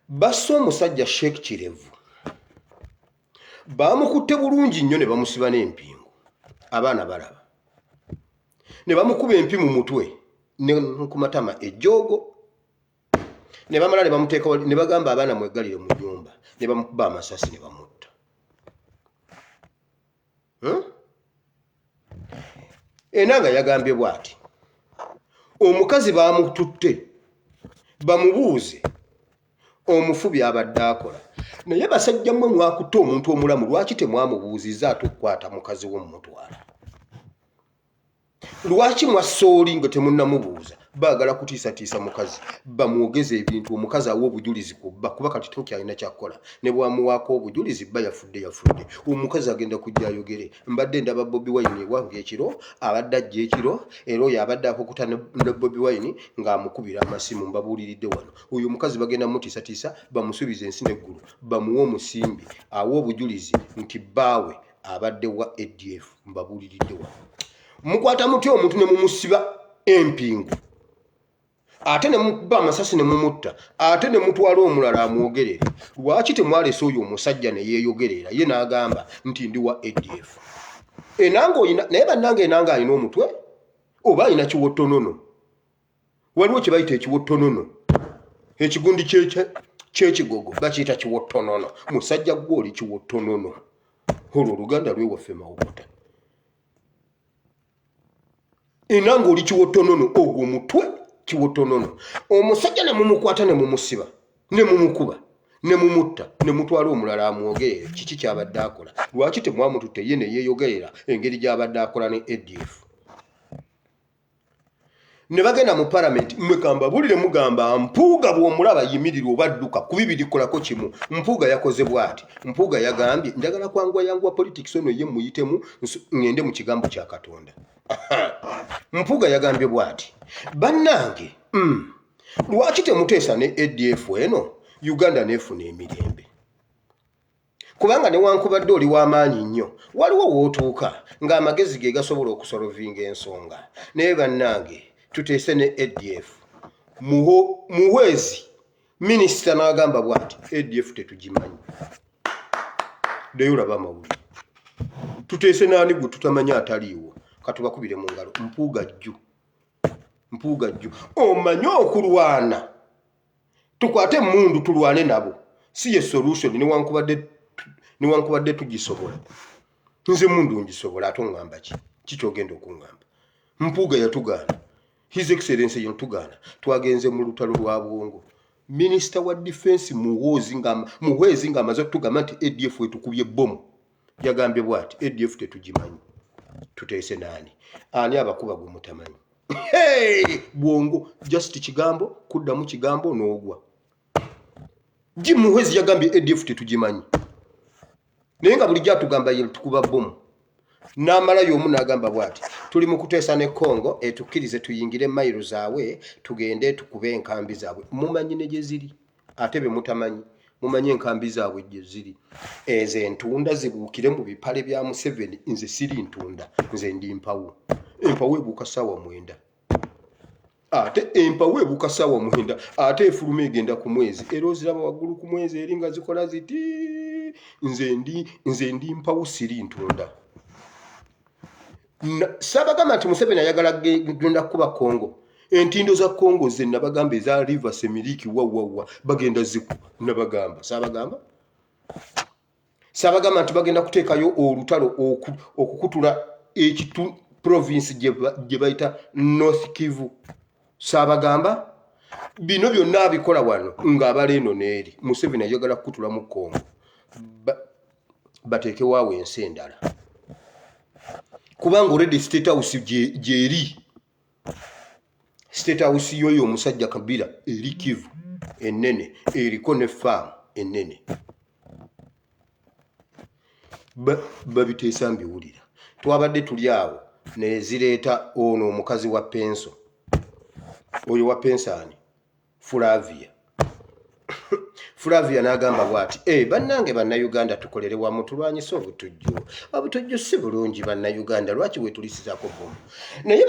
[SPEAKER 1] Basse omusajja Sheikh Kirevu bamukutte bulungi nnyo ne bamusiba n'empingu. Abaana balaba ne bamukuba empi mu mutwe ne ku matama ejjoogo ne bamala ne bamuteeka ne bagamba abaana mwegalire mu nnyumba ne bamukuba amasasi ne bamutta. Enanga yagambye bw'ati omukazi bamututte bamubuuze omufu byabadde akola. Naye basajja mmwe mwakutte omuntu omulamu lwaki temwamubuuzizza atukwata mukazi w'omutwala? Lwaki mwasooli nga temunnamubuuza? Baagala kutiisatiisa mukazi bamwogeze ebintu omukazi awa obujulizi kubba kuba kati tokyalina kyakukola. Ne bwamuwaako obujulizi bba yafudde. Omukazi agenda kujja ayogere mbadde ndaba Bobi Wine ewange ekiro abadde ajja ekiro era oyo abadde akokuta ne Bobi Wine ng'amukubira amasimu mbabuuliridde wano. Oyo omukazi bagenda mutiisatiisa bamusubiza ensi n'eggulu bamuwe omusimbi awa obujulizi nti bbaawe abadde wa ADF mbabuuliridde wano. Mukwata mutya omuntu ne mumusiba empingu ate ne mukuba amasasi ne mumutta ate ne mutwala omulala amwogerere? Lwaki temwalese oyo omusajja ne yeeyogerera ye n'agamba nti ndi wa ADF? Enanga oyina naye bannange enanga alina omutwe oba alina kiwottonono? Waliwo kye bayita ekiwottonono. Ekigundi ky'ekigogo bakiyita kiwottonono. Musajja gw'oli kiwottonono. Olwo Oluganda lwewaffe mawokota. Enanga oli kiwottonono ogwo omutwe kiwottonono. Omusajja ne mumukwata ne mumusiba ne mumukuba ne mumutta ne mutwala omulala amwogerere kiki kyabadde akola? Lwaki temwamututte ye ne yeeyogerera engeri gy'abadde akola ne ADF? Ne bagenda mu palamenti mmekamba bulire mugamba Mpuuga bw'omulaba yimirira oba dduka ku bibiri kolako kimu. Mpuuga yakoze bw'ati. Mpuuga yagambye njagala yanguwa politics ono ye muyitemu ngende mu kigambo kya Katonda. Mpuuga yagambye bw'ati bannange lwaki temuteesa ne ADF eno Uganda neefuna emirembe? Kubanga newankubadde oli w'amaanyi nnyo waliwo w'otuuka ng'amagezi ge gasobola okusolovinga ensonga. Naye bannange tuteese ne ADF. Muhwezi minisita n'agamba bw'ati ADF tetugimanyi. Deyo olaba amawulire. Tuteese n'ani gwe tutamanyi ataliiwo katubakubire mu ngalo. Mpuuga jju omanyi okulwana tukwate emmundu tulwane nabo si ye solution newankubadde tugisobola. Nze mundu ngisobola ate oŋŋamba ki kyogenda okuŋŋamba? Mpuuga yatugaana. His Excellency yatugaana. Twagenze mu lutalo lwa Bwongo. Minister wa Defense muhwezi ng'amaze okutugamba nti ADF etukubye bbomu yagambye bw'ati ADF tetugimanyi. Tuteese n'ani? Ani abakuba gwe mutamanyi? Bwongo just kigambo kuddamu kigambo n'ogwa. Muhwezi yagambye ADF tetugimanyi. Naye nga bulijjo atugamba ye tukuba bbomu. n'amalayo omu n'agamba bw'ati tuli mu kuteesa ne Congo etukkirize tuyingire mayiro zaabwe tugende tukube enkambi zaabwe. Mumanyi ne gye ziri ate be mutamanyi mumanyi enkambi zaabwe gye ziri. Ezo entunda zibuukire mu bipale bya Museveni. Nze siri ntunda, nze ndi mpawu. Empawu ebuuka ssaawa 9 ate empawu ebuuka ssaawa 9 ate efuluma egenda ku mwezi era oziraba waggulu ku mwezi eri nga zikola ziti. Nze ndi mpawu siri ntunda. Sabagamba nti Museveni ayagala genda kuba Congo. Entindo za Congo ze nabagamba eza River Semiriki wawawa bagenda ziku nabagamba. Sabagamba nti bagenda kuteekayo olutalo okukutula ekitu province gye bayita North Kivu. Sabagamba bino byonna abikola wano ng'abala eno n'eri. Museveni ayagala kukutula mu Congo bateekewo awo ensi endala. Kubanga already State House gyeri. State House yoyo omusajja Kabila eri Kivu ennene eriko ne farm ennene. Babiteesa mbiwulira. Twabadde tuli awo ne zireeta ono omukazi wa penso. Oyo wa pensani Flavia. Flavia n'agamba bw'ati bannange bannayuganda tukolere wamu tulwanyise obutujju. Obutujju si bulungi bannayuganda, lwaki wetulisizaako bomu? Naye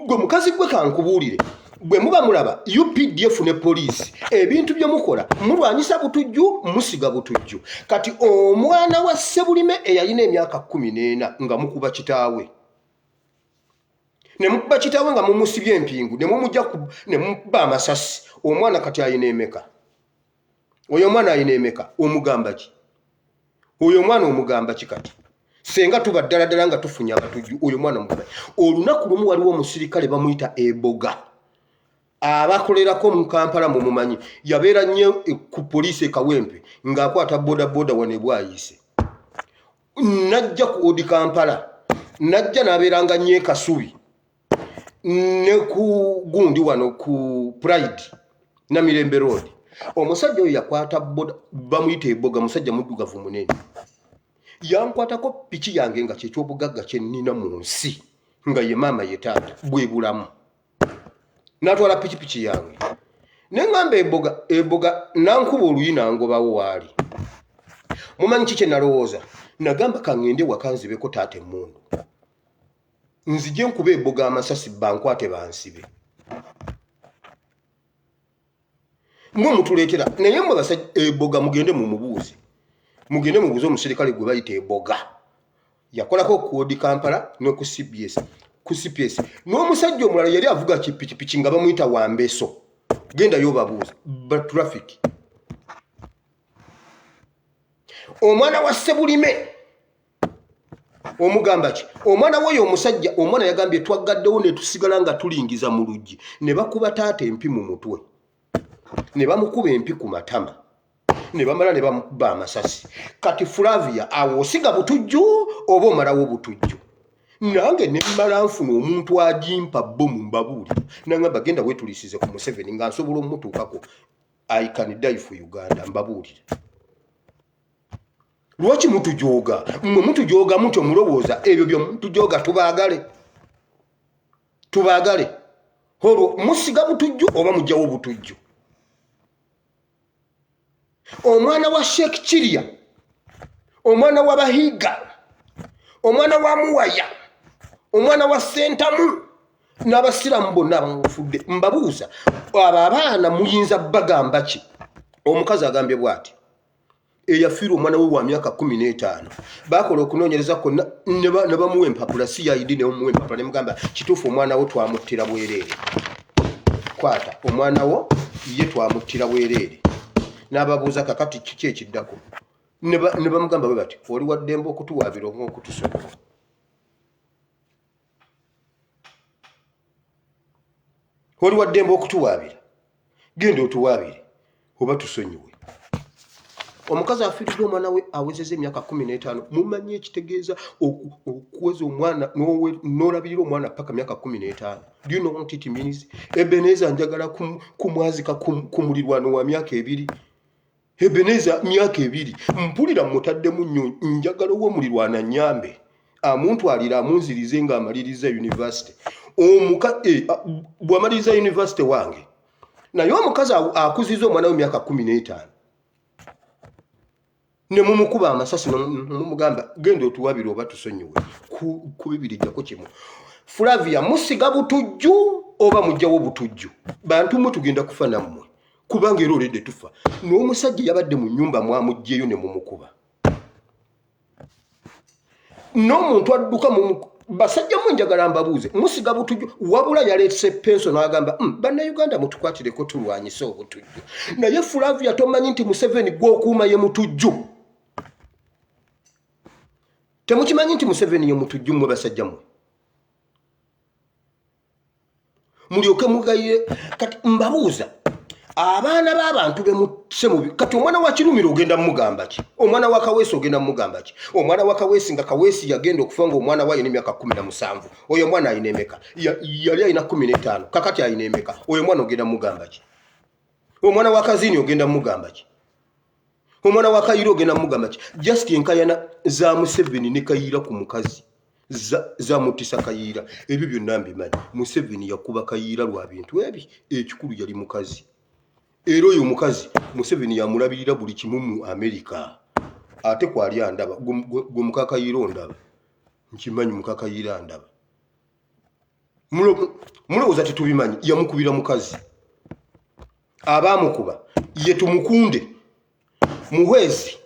[SPEAKER 1] gwe mukazi gwe kankubuulire, bwe muba mulaba UPDF ne poliisi ebintu bye mukola mulwanyisa butujju musiga butujju. Kati omwana wa Ssebulime eyalina emyaka 14 nga mukuba kitaawe. Ne mukuba kitaawe nga mumusibye empingu ne mumujja ne mukuba amasasi. Omwana kati ayina emeka. Oyo mwana ayina emeka omugamba ki? Oyo mwana omugamba ki kati? Senga tuba ddala nga tufunya abatujju oyo mwana mugamba. Olunaku lumu waliwo omusirikale bamuyita Eboga. Abakolerako mu Kampala mu mumanyi yabeera nnyo ku poliisi Kawempe ng'akwata boda wane bwayise. Najja ku Odi Kampala. Najja n'abeeranga nnyo Kasubi. Ne ku gundi wano ku Pride na Mirembe Road. Omusajja oyo yakwata boda bamuyita Eboga musajja muddugavu munene. Yankwatako piki yange nga ky'ekyobugagga kye nnina mu nsi nga ye maama ye taata bwe bulamu. N'atwala piki yange. Ne ngamba Eboga nankuba oluyina ngobawo waali. Mumanyi kiki nalowooza? Nagamba kangende wakanzibeko taata emmundu. Nzije nkuba Eboga amasasi bankwate bansibe. Mwe mutuleetera naye mwe basajja Eboga mugende mu mubuuzi. Mugende mubuuze omusirikale gwe bayita Eboga. Yakolako ku Odi Kampala ne ku CPS. Ku CPS. N'omusajja omulala yali avuga kipiki nga bamuyita Wambeso. Genda yo babuuze. Ba traffic. Omwana wa Ssebulime. Omugamba ki? Omwana woyo omusajja omwana yagambye twaggaddewo ne tusigala nga tulingiza mu luggi. Ne bakuba taata empi mu mutwe. Ne bamukuba empi ku matama. Ne bamala ne bamukuba amasasi. Kati Flavia awo osiga butujju oba omalawo butujju. Nange ne mmala nfuna omuntu agimpa bomu mbabuulira. Nangamba genda wetulisize ku Museveni nga nsobola omutuukako. I can die for Uganda mbabuulira. Lwaki mutujooga? Mmwe mutujooga mutyo mulowooza ebyo byo mutujooga tubaagale. Tubaagale. Olwo musiga butujju oba mujjawo butujju. Omwana wa Sheikh Chiria, omwana wa Bahiga, omwana wa Muwaya, omwana wa Sentamu n'abasiramu bonna bamufudde. Mbabuuza abo abaana muyinza bagamba ki? Omukazi agambye bw'ati eyafiirwa omwana we wa myaka 15 bakola okunoonyereza konna ne bamuwa empapula CID ne bamuwa empapula ne mugamba kituufu omwana wo twamuttira bwereere. Kwata omwana wo ye twamuttira bwereere. N'ababuuza kakati kiki ekiddako. Ne bamugamba bwe bati oli wa ddembe okutuwaabira ng'okutusobola. Oli wa ddembe okutuwaabira. Genda otuwaabire oba tusonyiwe. Omukazi afiiridde omwana we awezezza emyaka 15. Mumanyi ekitegeeza okuweza omwana n'olabirira omwana paka myaka 15. Do you know what it means? Ebeneza njagala kumwazika ku mulirwano wa myaka 2. Ebeneza myaka 2. Mpulira mutaddemu nnyo njagala owo mulirwana nyambe. amuntwalira amunzirize nga amaliriza university bw'amaliriza university wange naye omukazi akuziza omwana w'emyaka 15 ne mumukuba amasasi mumugamba genda otuwabire oba tusonyiwe ku bibiri jako kimu. Flavia musiga butujju oba mujjawo butujju bantu mwe tugenda kufa nammwe kubanga era olede tufa n'omusajja yabadde mu nyumba mwamugjeyo ne mumukuba n'omuntu adduka basajja mwenjagala mbabuuze musiga butujju wabula yaleese penso n'agamba bannayuganda mutukwatireko tulwanyise obutujju naye Flavia tomanyi nti Museveni gw'okuuma ye mutujju temukimanyi nti Museveni ye mutujju mmwe basajja mmwe mulyoke mugayire kati mbabuuza abaana b'abantu bemutse mubi kati omwana wa Kirumira ogenda mugamba ki omwana wa Kaweesi ogenda mugamba ki omwana wa Kaweesi nga Kaweesi yagenda okufa nga omwana waye n'emyaka 17 oyo mwana ayina emeka yali ayina 15 kakati ayina emeka oyo mwana ogenda mugamba ki omwana wa Kazini ogenda mugamba ki omwana wa Kayiro ogenda mugamba ki just enkayana za Museveni ne Kayira ku mukazi za mutisa Kayira ebyo byonna mbimanyi Museveni yakuba Kayira lwa bintu ebi ekikulu yali mukazi era oyo mukazi Museveni yamulabirira buli kimu mu America ate kwali andaba gwe mukakayiro ndaba nkimanyi mukakayira ndaba mulowooza tetubimanyi yamukubira mukazi abamukuba ye tumukunde muhwezi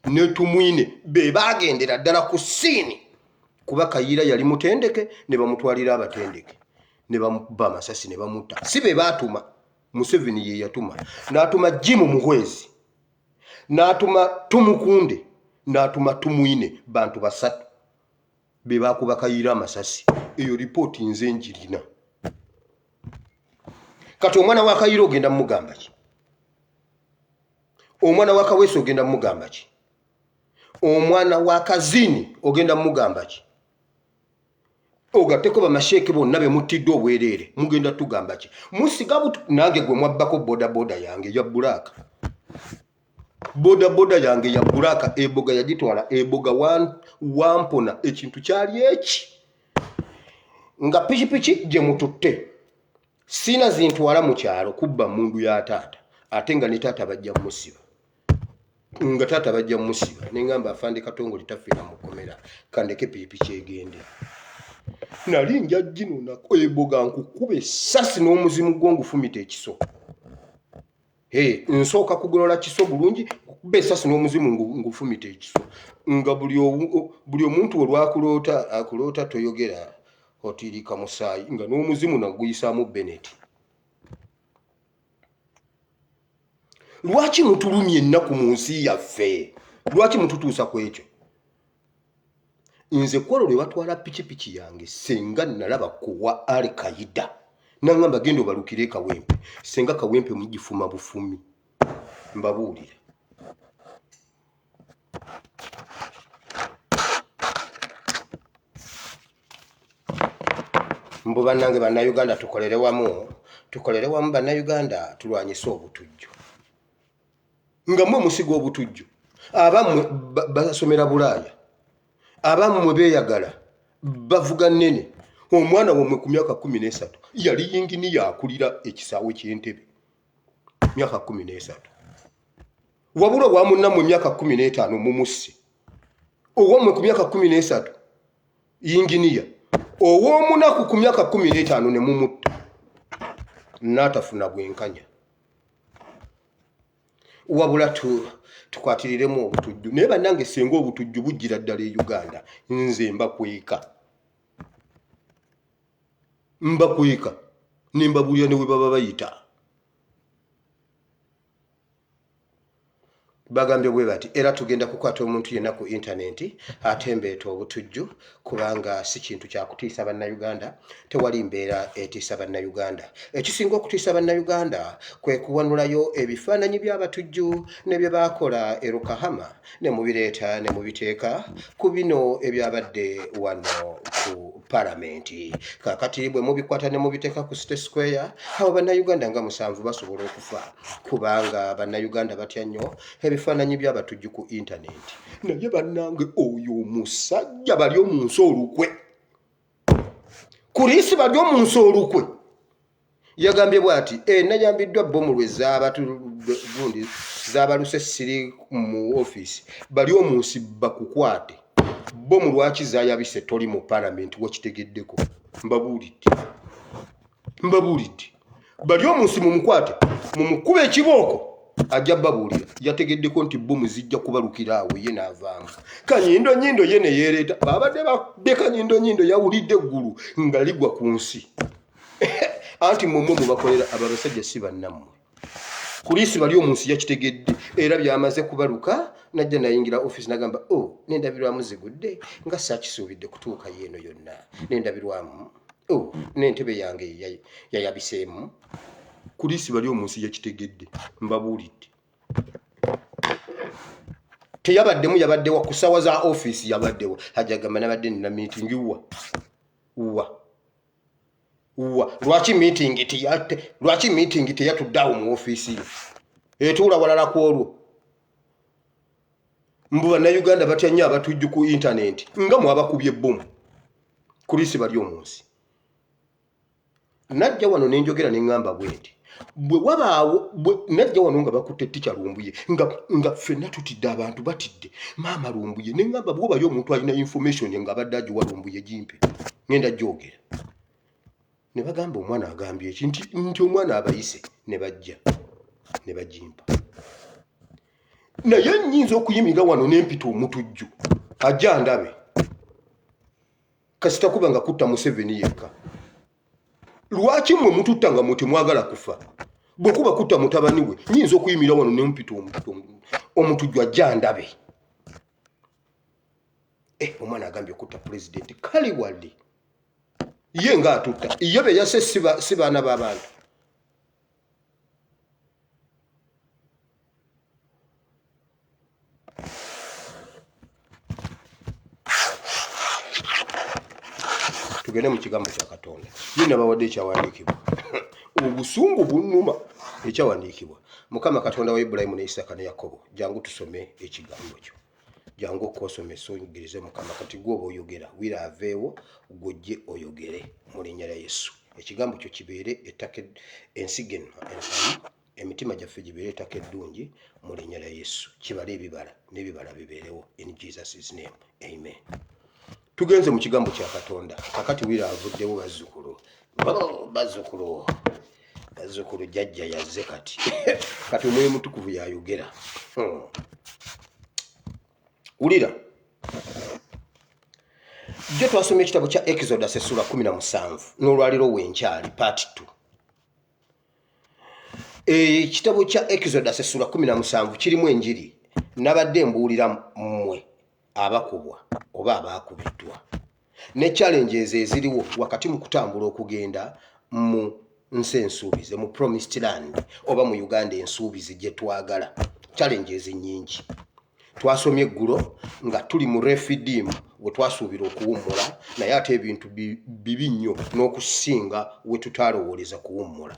[SPEAKER 1] ne tumwine be bagendera ddala ku siini kuba Kayira yali mutendeke ne bamutwalira abatendeke ne bamuba amasasi ne bamutta si be batuma Museveni ye yatuma n'atuma Jimu muhwezi n'atuma tumukunde n'atuma tumwine bantu basatu be bakuba Kayira amasasi eyo ripoti nze njirina kati omwana wa Kayira ogenda mugamba ki omwana wa Kaweesi ogenda mugamba ki omwana wa Kazini ogenda mugamba ki ogateko bamasheke bonna be mutidde obwerere mugenda tugamba ki musiga butu nange gwe mwabbako boda yange ya bulaka boda yange ya bulaka eboga yagitwala eboga wampona ekintu kyali eki nga pichipichi gye mututte sina zintwala mu kyalo kubba mundu ya taata ate nga ne taata bajja musiba nga taata bajja musiba nengamba afande Katongo litafira mukomera kandeke pichipichi egende nali nja jino nakweboga nkukube sasi n'omuzimu gwangu fumita ekiso nsooka kugolola kiso bulungi kube sasi n'omuzimu ngufumita ekiso nga buli omuntu olwakulota akulota toyogera otirika musaayi nga n'omuzimu naguyisaamu Bennett. Lwaki mutulumye ennaku mu nsi yaffe lwaki mututuusa ku ekyo nze kwalo lwe batwala pichipichi yange senga nalaba kuwa Al-Qaeda nangamba gendo balukire Kawempe senga Kawempe mugifuma bufumi mbabuulira mbo bannange bannayuganda tukolere wamu bannayuganda tulwanyise obutujju nga mwe musiga obutujju abammwe basomera Bulaaya abammwe beeyagala bavuga nnene omwana womwe ku myaka 13 yali yingini yakulira ekisaawe ky'Entebbe myaka 13 wabula wamunna mu myaka 15 mumusse owomwe ku myaka 13 yinginiya owomunaku ku myaka 15 ne mumutta n'atafuna bwenkanya wabula tukwatiremu obutujju naye bannange senga obutujju bujjira ddala e Uganda nze mbakweka nimbabuulira ne we baba bayita bagambye bwe bati era tugenda kukwata omuntu yenna ku intaneti atembeeta obutujju kubanga si kintu kya kutiisa bannayuganda tewali mbeera etiisa bannayuganda ekisinga okutiisa bannayuganda kwe kuwanulayo ebifaananyi by'abatujju ne bye baakola e Rukahama ne mubireeta ne mubiteeka ku bino ebyabadde wano ku palamenti kakati bwe mubikwata ne mubiteeka ku State Square abo bannayuganda nga 7 basobola okufa kubanga bannayuganda batya nnyo ebifaananyi by'abatujju ku internet naye bannange oyo omusajja bali omunsi olukwe kulisi bali omunsi olukwe yagambye bw'ati nayambiddwa bomu lwe gundi zaabaluse siri mu office bali omunsi bakukwate bomu lwaki zaayabise toli mu parliament wakitegeddeko mbabuulidde bali omunsi mumukwate mumukuba ekibooko ajja babuulira yategeddeko nti bomu zijja kubalukira awo ye n'avaamu Kanyindo ye ne yeereeta babadde badde Kanyindo yawulidde eggulu nga ligwa ku nsi anti mmwe mubakolera abasajja si bannammwe kulisi bali omunsi yakitegedde era byamaze kubaluka najja nayingira office nagamba nendabirwamu zigudde nga saakisuubidde kutuuka yeeno yonna nendabirwamu n'entebe yange yayabiseemu kulisi bali omunsi yakitegedde mbabuulidde teyabaddemu yabaddewa ku ssaawa za office yabaddewa hajagamba nabadde nina meeting lwaki meeting teyatuddeawo mu office etuula walala ku olwo mbu bannayuganda batya nnyo abatujju ku internet nga mwabakubye ebbomu kulisi bali omunsi najja wano nenjogera neŋŋamba bwenti bwe wabaawo najja wano nga bakutte Teacher Lumbuye nga ffenna tutidde abantu batidde maama Lumbuye neŋŋamba bwe bali omuntu alina information nga abadde agiwa Lumbuye gimpe ngenda gyogera ne bagamba omwana agambye eki nti omwana abayise ne bajja ne bagimpa naye nnyinza okuyimirira wano n'empita omutujju ajja ndabe kasita kuba nga kutta Museveni yekka lwaki mmwe mututta nga muti mwagala kufa bwekuba kutta mutabani we nnyinza okuyimirira wano n'empita omutujju ajja ndabe omwana agambye okutta pulezidenti kali wali ye nga atutta ye be yase si baana b'abantu tugende mu kigambo kya Katonda ye nabawadde ekyawandiikibwa obusungu bunnuma ekyawandiikibwa Mukama Katonda wa Ibulayimu ne Isaaka ne Yakobo jangu tusome ekigambo kyo jangu okosomesa oyigirize Mukama kati gwe oba oyogera wira aveewo gujje oyogere mu linnya lya Yesu ekigambo kyo kibeere ettaka ensigeno emitima gyaffe gibeere ettaka eddungi mu linnya lya Yesu kibale ebibala n'ebibala bibeerewo in Jesus' name amen. Tugenze mu kigambo kya Katonda kakati wira avuddewo bazzukulu jjajja yazze kati kati omwoyo mutukuvu yayogera wulira jjo twasomye ekitabo kya Exodus essula 17 n'olwaliro wenkyali part 2 ekitabo kya Exodus essula 17 kirimu enjiri nabadde mbuulira mmwe abakubwa oba abakubiddwa ne challenges eziriwo wakati mu kutambula okugenda mu nsi ensuubize mu promised land oba mu Uganda ensuubize gye twagala challenges nyingi twasomye eggulo nga tuli mu refidimu we twasuubira okuwummula naye ate ebintu bibi nnyo n'okusinga we tutalowooleza kuwummula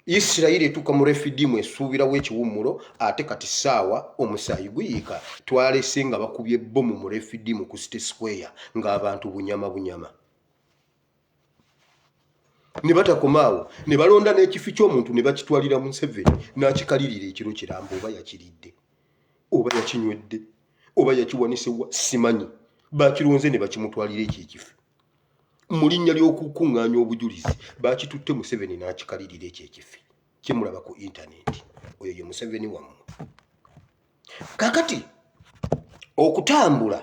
[SPEAKER 1] Isirayiri etuuka mu refidimu esuubirawo ekiwummulo ate kati ssaawa omusaayi guyiika twalese nga bakubye ebbomu mu refidimu ku City Square ng'abantu bunyama ne batakomaawo ne balonda n'ekifi ky'omuntu ne bakitwalira Museveni n'akikalirira ekiro kirambo oba yakiridde oba yakinywedde oba yakiwanisewa simanyi bakironze ne bakimutwalira ekifi mu linnya ly'okukuŋŋaanya obujulizi bakitutte Museveni n'akikalirira ekifi kimulaba ku internet oyo ye Museveni wammwe kakati okutambula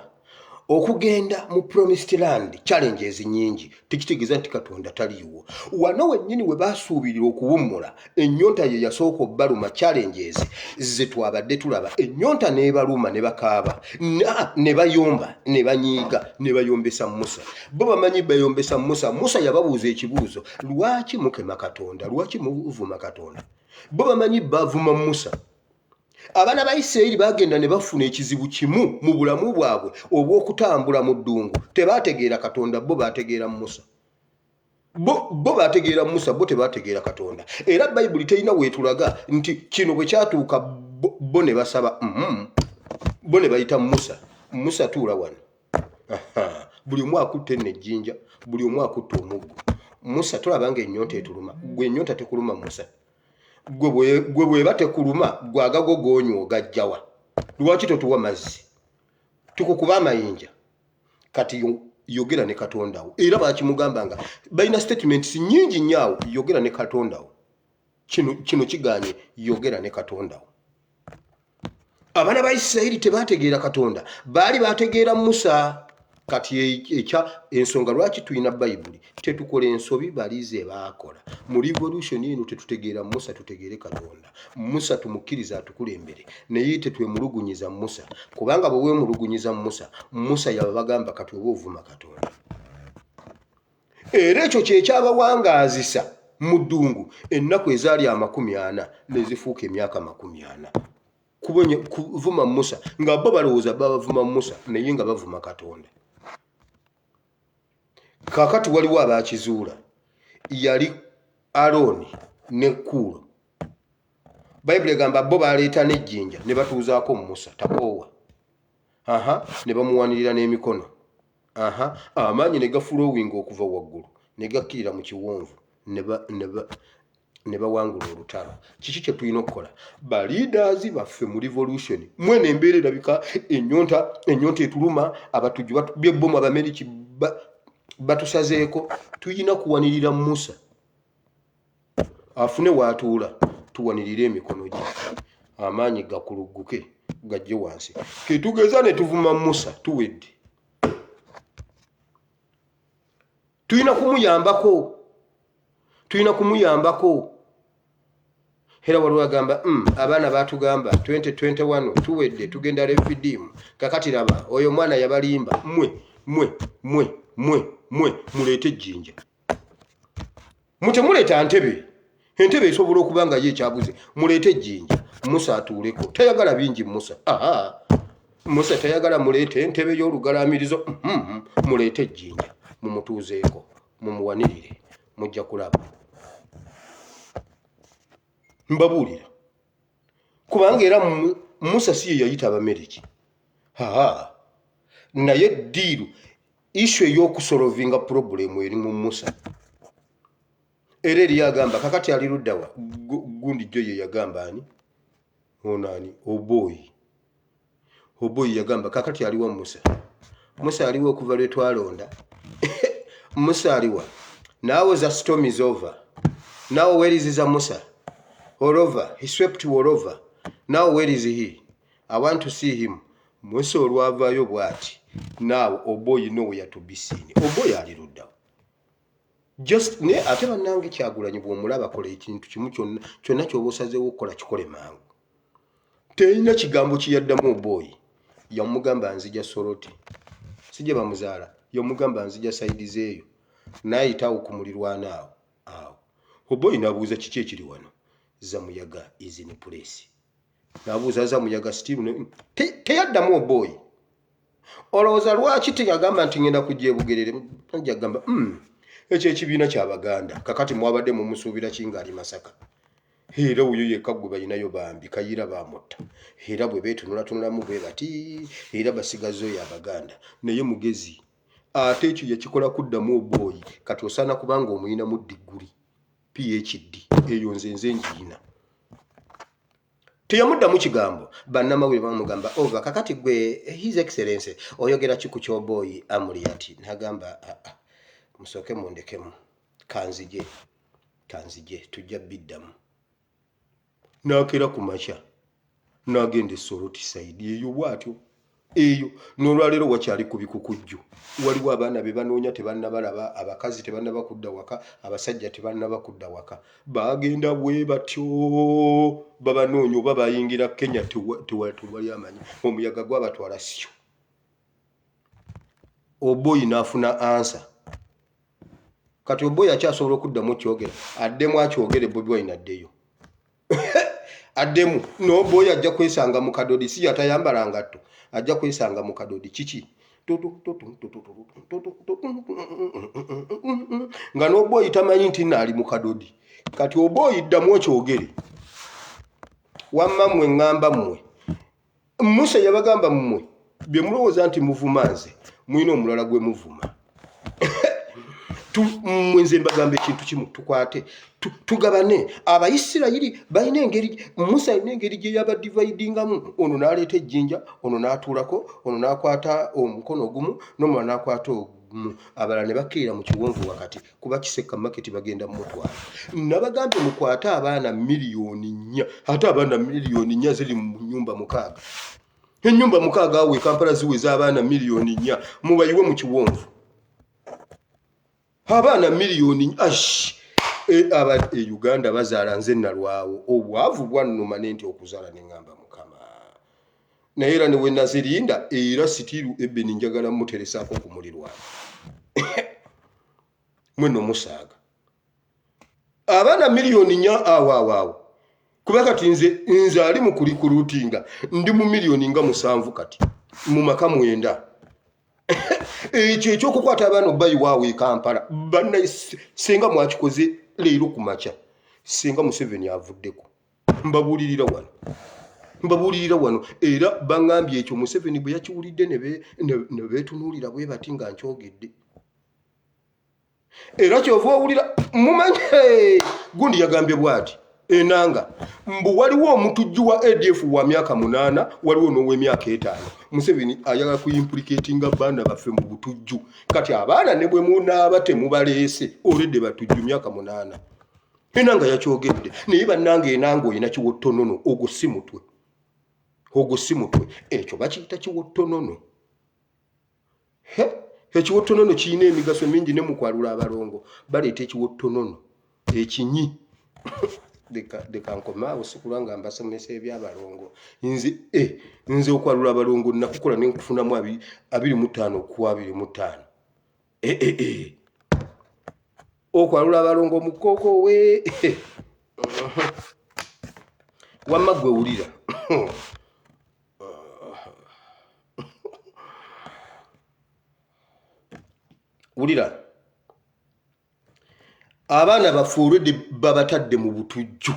[SPEAKER 1] okugenda mu promised land challenges nyingi tikitegeeza nti Katonda taliiwo wano wennyini we baasuubirira okuwummula ennyonta ye yasooka obbaluma challenges ze twabadde tulaba ennyonta n'ebaluma ne bakaaba ne bayomba ne banyiiga ne bayombesa Musa bo bamanyi bayombesa Musa yababuuza ekibuuzo lwaki mukema Katonda lwaki muvuma Katonda bo bamanyi bavuma Musa abaana ba Isirayiri bagenda ne bafuna ekizibu kimu mu bulamu bwabwe obw'okutambula mu ddungu tebategeera Katonda bo bategeera Musa bo bategeera Musa bo tebategeera Katonda era Bayibuli terina weetulaga nti kino bwe kyatuuka bo ne basaba bo ne bayita Musa tuula wano. Buli omu akutte n'ejjinja, buli omu akutte omuggo. Musa tolabanga ennyonta etuluma, gwe ennyonta tekuluma Musa. Gwe bweba tekuluma gwagago gonyo gajjawa. Lwaki totuwa mazzi? Tukukuba amayinja. Kati yogera ne Katonda wo. Era bakimugambanga balina statements nyingi nnyo, yogera ne Katonda wo. Kino kiganye yogera ne Katonda wo. Abaana ba Isirayiri tebategeera Katonda, baali bategeera Musa. Kati ensonga lwaki tulina Bayibuli tetukola ensobi balize baakola. Mu revolution eno tetutegeera Musa, tutegeere Katonda. Musa tumukkiriza atukulembere, naye tetwemulugunyiza Musa, kubanga bwe weemulugunyiza Musa yabagamba kati oba ovuma Katonda. Era ekyo kyekyabawangaazisa mu ddungu ennaku ezaali 40 nezifuuka emyaka 40. Kuvuma Musa nga bo balowooza bavuma Musa naye nga bavuma Katonda. Kakati waliwo abakizuula, yali Alooni ne Kuulo. Bayibuli egamba bo baleeta n'ejjinja ne batuuzaako Musa takoowa. Ne bamuwanirira n'emikono. Amaanyi ne gafulowinga okuva waggulu ne gakkirira mu kiwonvu ne bawangula olutalo. Kiki kye tulina okukola? Baliidaazi baffe mu revolution mwene embeera erabika ennyonta etuluma, abatujju byebbomu Abameriki batusazeeko. Tuyina kuwanirira Musa afune waatuula, tuwanirire emikono gye, amaanyi gakulugguke gajje wansi. Ketugeza ne tuvuma Musa tuwedde. Tuyina kumuyambako. Era waliwo agamba abaana baatugamba 2021 tuwedde tugenda refidimu. Kakati raba oyo mwana yabalimba. Mwe muleete ejjinja. Mutemuleeta ntebe. Entebe esobola okuba nga ye ekyabuze. Muleete ejjinja. Musa atuuleko. Tayagala bingi Musa. Musa tayagala muleete entebe y'olugalaamirizo. Muleete ejjinja. Mumutuuzeeko. Mumuwanirire. Mujja kulaba. Mbabuulira. Kubanga era Musa si ye yayita Abameriki. Naye ddiiru issue ey'okusolovinga problem eri mu Musa. Era eri yagamba kakati ali luddawa gundi jjo ye yagamba ani? Onani Oboyi yagamba kakati aliwa Musa. Musa aliwa okuva lwe twalonda. Musa aliwa. Now the storm is over. Now where is Musa? All over. He swept all over. Now where is he? I want to see him. Musa olwavaayo bw'ati. Now Oboyi nowhere to be seen. Oboyi ali luddawa. Just ne ate bannange Kyagulanyi bw'omulaba kola ekintu kimu kyonna ky'oba osazeewo okukola kikole mangu. Terina kigambo kiyaddamu Oboyi. Yamugamba nzija Soroti. Sijja bamuzaala. Yamugamba nzija sayidi zeeyo. N'ayitawo ku mulirwana awo. Oboyi n'abuuza kiki ekiri wano. Zamuyaga is in place. N'abuuza Zamuyaga Steve teyaddamu Oboyi. Olowooza lwaki teyagamba nti ngenda kujja Bugerere? Agamba ekyo ekibiina ky'Abaganda kakati mwabadde mumusuubira kingaali Masaka. Era oyo yekka gwe balinayo bambi Kayira baamutta. Era bwe beetunulatunulamu bwe bati era basigazo oyo Abaganda. Naye mugezi ate ekyo yakikola kuddamu Oboyi kati osaana kubanga omuyinamu diguli PhD eyo nze njirina. Teyamuddamu kigambo. Bannamawulire bamugamba ova kakati gwe His Excellency oyogera kiku ky'Oboyi amuli ati nagamba musooke mundekemu kanzije tujja biddamu. N'akeera ku makya n'agenda Soroti side eyo bw'atyo eyo n'olwaleero wakyali ku bikukujju. Waliwo abaana be banoonya tebannabalaba, abakazi tebannaba kudda waka, abasajja tebannaba kudda waka. Bagenda bwe batyo babanoonya oba bayingira Kenya tewali amanyi. Omuyaga gwabatwala syo. Oboyi n'afuna ansa. Kati Oboyi akyasobola okuddamu kyogera. Addemu akyogere Bobi Wine addeyo. Addemu n'Oboyi ajja kwesanga mu kadodi si yatayambala ngatto. Ajja kwesanga mu kadodi kiki? Nga n'Oboyi tamanyi nti naali mu kadodi. Kati Oboyi ddamu okyogere. wamma mmwe ngamba mmwe Musa yabagamba mmwe bye mulowooza nti muvumanze mwina omulala gwe muvuma mwenze mbagamba ekintu kimu tukwate tugabane Abayisirayiri balina engeri Musa alina engeri gye yabadividingamu ono n'aleeta ejjinja ono n'atuulako ono n'akwata omukono ogumu n'omulala n'akwata ogumu abalala ne bakkirira mu kiwonvu wakati kuba kiseka maketi bagenda mu mutwalo nabagambye mukwate abaana miliyoni 4 ate abaana miliyoni 4 ziri mu nnyumba 6 ennyumba 6 awo Kampala ziweza abaana miliyoni 4 mubayiwe mu kiwonvu abaana miliyoni aba Uganda bazaala nze nalwawo obwavu bwannuma nenti okuzaala neŋŋamba Mukama naye era newe nazirinda era sitiru Ebeni njagala muteresaako okumulirwa mweno musaaga abaana miliyoni 4 awo kuba kati nze ali mu kulikuruutinga ndi mu miliyoni nga 7 kati mu maka 9 ekyo ekyokukwata abaana bayiwaawo Kampala senga mwakikoze leero ku makya senga Museveni avuddeko mbabuulirira wano era baŋŋambye ekyo Museveni bwe yakiwulidde ne beetunuulira bwe bati nga nkyogedde era kyova owulira mumanye gundi yagambye bw'ati enanga mbu waliwo omutujju wa ADF wa myaka 8 waliwo n'ow'emyaka 5 Museveni ayagala kuimplicatinga baana baffe mu butujju kati abaana ne bwe munaaba temubaleese olede batujju myaka 8 enanga yakyogedde naye bannange enanga oyina kiwottonono ogwo si mutwe ekyo bakiyita kiwottonono ekiwottonono kirina emigaso mingi ne mukwalula abalongo baleeta ekiwottonono ekinyi dekankomaawo sikulanga mbasomesa ebyabalongo nze okwalula abalongo nakukola nenkufunamu 25 ku 25 okwalula abalongo mukoko we wamma gwe wulira wulira abaana bafuulwe babatadde mu butujju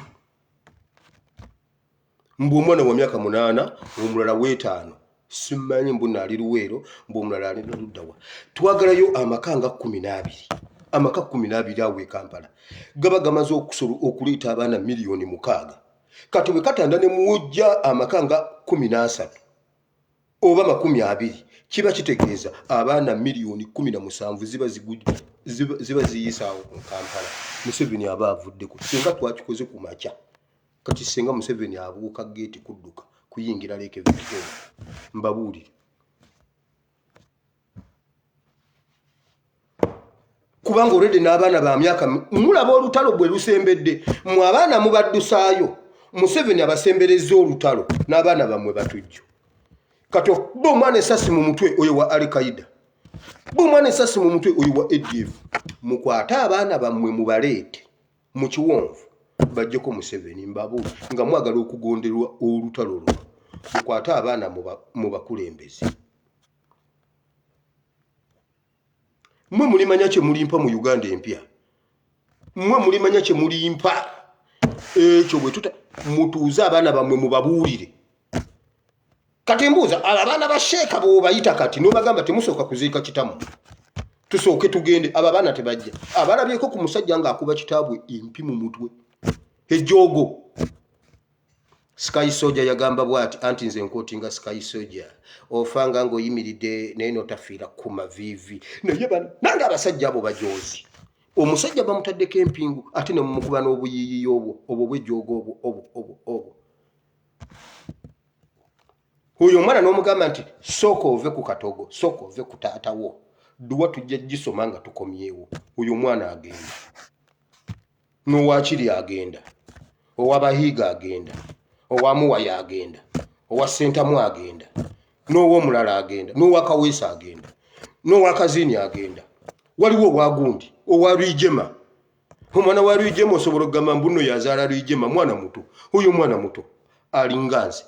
[SPEAKER 1] mbu omwana wa myaka 8 omulala w5 simanyi mbuna ali Luweero mbu omulala ali Luddawa twagalayo amaka nga 12 amaka 12 awe Kampala gaba gamaze okuleeta abaana miliyoni 6 kati bwe katanda ne muwujja amaka nga 13 oba 20 kiba kitegeeza abaana miliyoni 17 ziba ziyisaawo mu Kampala Museveni aba avuddeko singa twakikoze ku makya kati singa Museveni abuuka geeti kudduka kuyingira leke Victoria mbabuulire kubanga olede n'abaana ba myaka mulaba olutalo bwe lusembedde mu abaana mubaddusaayo Museveni abasembereza olutalo n'abaana bamwe batujju kato bomwana esasi mu mutwe oyo wa Al-Qaeda bomwana esasi mu mutwe oyo wa ADF mukwata abaana bamwe mubaleete mu kiwonvu bajjeko Museveni mbabu nga mwagala okugonderwa olutalo luno mukwata abaana mu bakulembeze mwe mulimanya kye mulimpa mu Uganda empya mwe mulimanya kye mulimpa ekyo bwe tuta mutuuza abaana bamwe mubabuulire kati mbuuza abaana ba Sheeka bo bayita kati n'obagamba temusooka kuziika kitamu tusooke tugende abaana tebajja abalabyeko ku musajja ng'akuba kitaabwe impi mu mutwe ejogo Sky Soldier yagamba bwati anti nze nkootinga Sky Soldier ofanga ng'oyimiridde naye notafiira ku mavivi naye nange abasajja abo bajozi omusajja bamutaddeko empingu ate ne mumukuba n'obuyiiyi obwo bw'ejogo obwo Huyo omwana n'omugamba nti sooka ove ku katogo sooka ove ku taatawo duwa tujja gisoma nga tukomyewo uyo mwana agenda n'owakiri agenda owabahiiga agenda owamuwaya agenda owa Sentamu agenda n'ow'omulala agenda n'owakaweesa agenda n'owakazini agenda waliwo obwagundi owa Rwigema omwana wa Rwigema osobola okugamba mbuno yazaala Rwigema mwana muto uyo mwana muto alinganze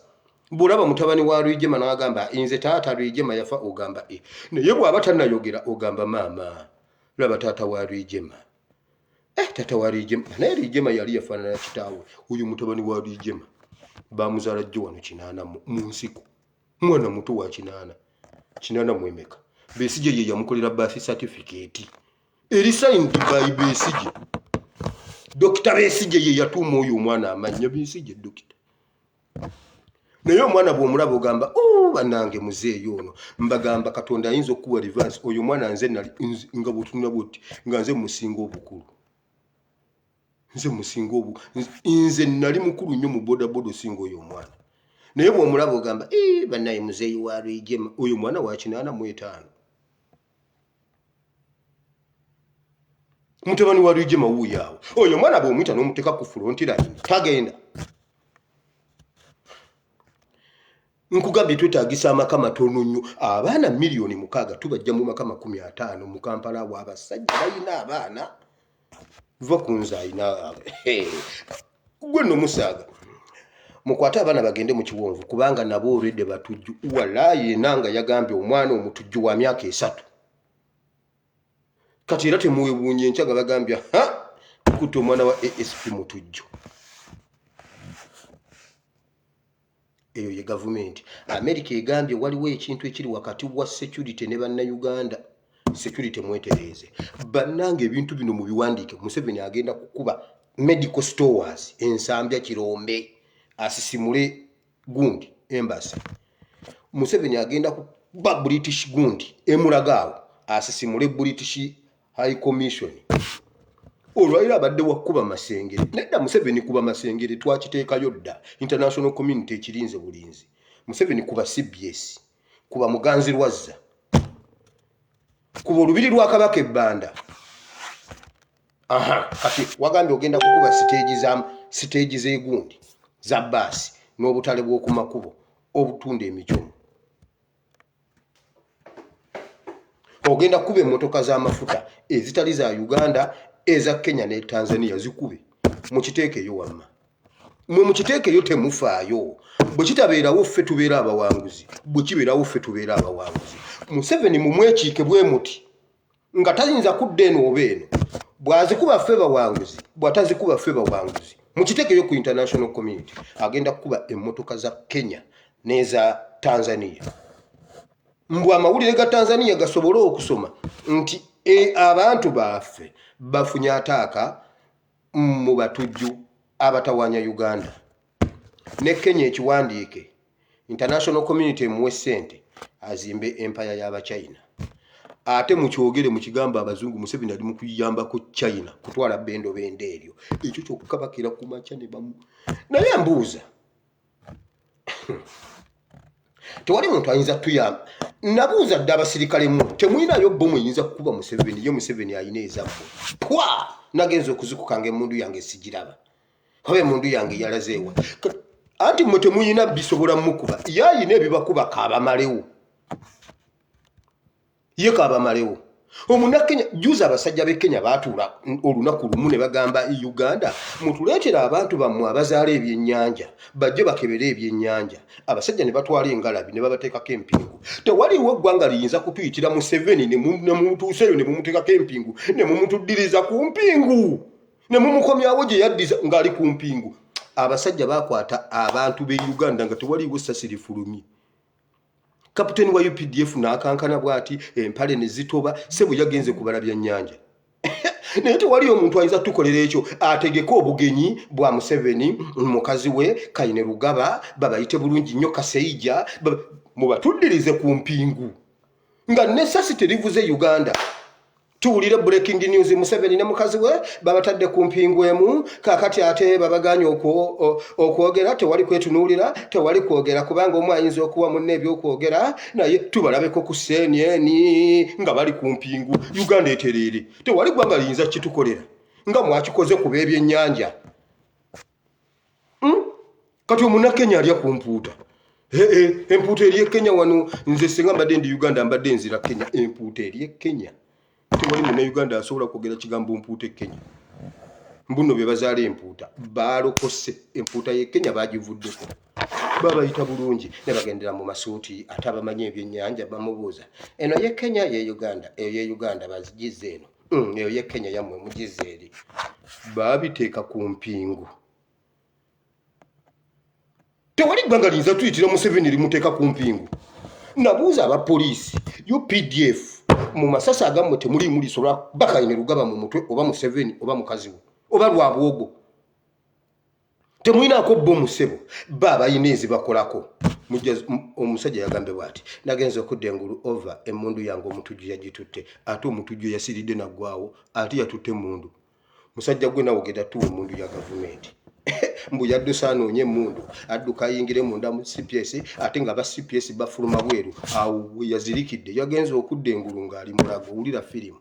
[SPEAKER 1] bulaba mutabani wa Rwigema n'agamba inze taata Rwigema yafa ogamba naye bw'aba tannayogera ogamba maama laba taata wa Rwigema taata wa Rwigema naye Rwigema yali yafaanana kitaawe uyu mutabani wa Rwigema bamuzaala jjo wano 8 mu nsiko mwana muto wa 8 mwemeka Besigye ye yamukolera birth certificate eri signed by Besigye Dr. Besigye ye yatuuma oyo omwana amanya Besigye dokita naye omwana bw'omulaba ogamba bannange muzeeyo ono mbagamba Katonda ayinza okuwa reverse oyo mwana nze nali nga bw'otunula bw'oti nga nze musinga obukulu nze nali mukulu nnyo mu bodaboda osinga oyo omwana naye bw'omulaba ogamba bannaye muzeeyi wa Rwigema oyo mwana wa 85 mutabani wa Rwigema wuuyaawo oyo mwana bw'omuyita n'omuteeka ku front line tagenda nkugambye twetaagisa amaka matono nnyo abaana 6 miliyoni tubajja mu maka 50 mu Kampala awo abasajja balina abaana va ku nze ayina gwe nno musaaga mukwate abaana bagende mu kiwonvu kubanga nabo olwedde batujju walayi nanga yagambye omwana omutujju wa myaka 3 kati era temuwebunye nkyaga bagambye tukutte omwana wa ASP mutujju eyo ye gavumenti America egambye waliwo ekintu ekiri wakati wa security ne bannayuganda security mwetereeze bannange ebintu bino mu biwandiike Museveni agenda kukuba medical stores ensambya Kirombe asisimule gundi embassy Museveni agenda kukuba British gundi emulagaawo asisimule British High Commission olwaira abadde wakuba Masengere nedda Museveni kuba Masengere twakiteekayo dda international community ekirinze bulinzi Museveni kuba CBS kuba Muganzi Lwazza kuba olubiri lwa Kabaka Ebbanda kati wagambye ogenda kukuba stage z'egundi za basi n'obutale bw'oku makubo obutunda emicomo ogenda kukuba emmotoka z'amafuta ezitali za Uganda eza Kenya ne Tanzania zikube mukiteekeyo wamma mwe mukiteekeyo temufaayo bwe kitabeerawo ffe tubeera abawanguzi bwe kibeerawo ffe tubeera abawanguzi Museveni mumwekiike bwe muti nga tayinza kudda eno oba eno bw'azikuba ffe bawanguzi bw'atazikuba ffe bawanguzi mukiteekeyo ku international community agenda kukuba emmotoka za Kenya n'eza Tanzania mbw amawulire ga Tanzania gasobole okusoma nti abantu baffe bafunye ataaka mu batujju abatawanya Uganda ne Kenya ekiwandiike international community muwe ssente azimbe empire y'Abachina ate mukyogere mukigamba abazungu Museveni ali mu kuyambako China kutwala bendo bende eryo ekyo kyokukabakira ku macha ne bamu naye mbuuza tewali muntu ayinza tuyamba nabuuza dda abasirikale mu temuyinayo bomu eyinza kukuba Museveni ye Museveni ayina ezabbo pwa nagenza okuzikukanga emundu yange sigiraba oba emundu yange yalazeewa anti mwe temuyina bisobola mukuba yayina ebibakuba kaabamalewo ye kaabamalewo omunakenya juza abasajja b'e Kenya baatuula olunaku lumu ne bagamba Uganda mutuleetera abantu bammwe abazaala ebyennyanja bajje bakebere ebyennyanja abasajja ne batwala engalabi ne babateekako empingu tewaliwo eggwanga liyinza kutuyitira Museveni ne mumutuuseeyo ne mumuteekako empingu ne mumutuddiriza ku mpingu ne mumukomyawo gye yaddiza ng'ali ku mpingu abasajja bakwata abantu b'e Uganda nga tewaliwo essasi lifulumye Kapiteni wa UPDF n'akankana bwati empale ne zitoba sebo yagenze kubala byannyanja naye tewali omuntu ayinza tukolera ekyo ategeka obugenyi bwa Museveni mukazi we Kayine Rugaba babayite bulungi nnyo Kaseija mubatuddirize ku mpingu nga nesasi terivuze Uganda tuwulire breaking news Museveni ne mukazi we babatadde ku mpingu emu kakati ate babaganya okwogera tewali kwetunuulira tewali kwogera kubanga omu ayinza okuwa munne ebyokwogera naye tubalabeko ku CNN nga bali ku mpingu Uganda etereere tewali gwanga liyinza kitukolera nga mwakikoze ku b'ebyennyanja kati omunakenya alya ku mpuuta empuuta eri e Kenya wano nze singa mbadde ndi Uganda mbadde nzira Kenya empuuta eri e Kenya tewali muna Uganda asobola kwogera kigambo mpuuta e Kenya mbuno bye bazaala empuuta baalokose empuuta y'e Kenya baagivuddeko babayita bulungi ne bagendera mu masuuti ate abamanyi ebyennyanja bamubuuza eno y'e Kenya ye Uganda eyo ye Uganda bazigize eno eyo y'e Kenya yammwe mugize eri baabiteeka ku mpingu tewali ggwanga liyinza tuyitira Museveni limuteeka ku mpingu. Nabuuza abapoliisi UPDF mu masasi agammwe temuliimu lisobola Bakayine Lugaba mu mutwe oba Museveni oba mukazi we oba Lwabwogo. Temulinaako bbomu ssebo baabayina ezibakolako. Omusajja yagambye bw'ati nagenze okudda engulu over emmundu yange omutujju yagitutte ate omutujju yasiridde naggwaawo ate yatutte emmundu. Musajja gwe nawe ogenda tuwa emmundu ya gavumenti. Mbu yaddusa anoonye emmundu adduka ayingire munda mu CPS ate nga ba CPS bafuluma bweru awo we yazirikidde yagenze okudda engulu ng'ali mulago owulira firimu.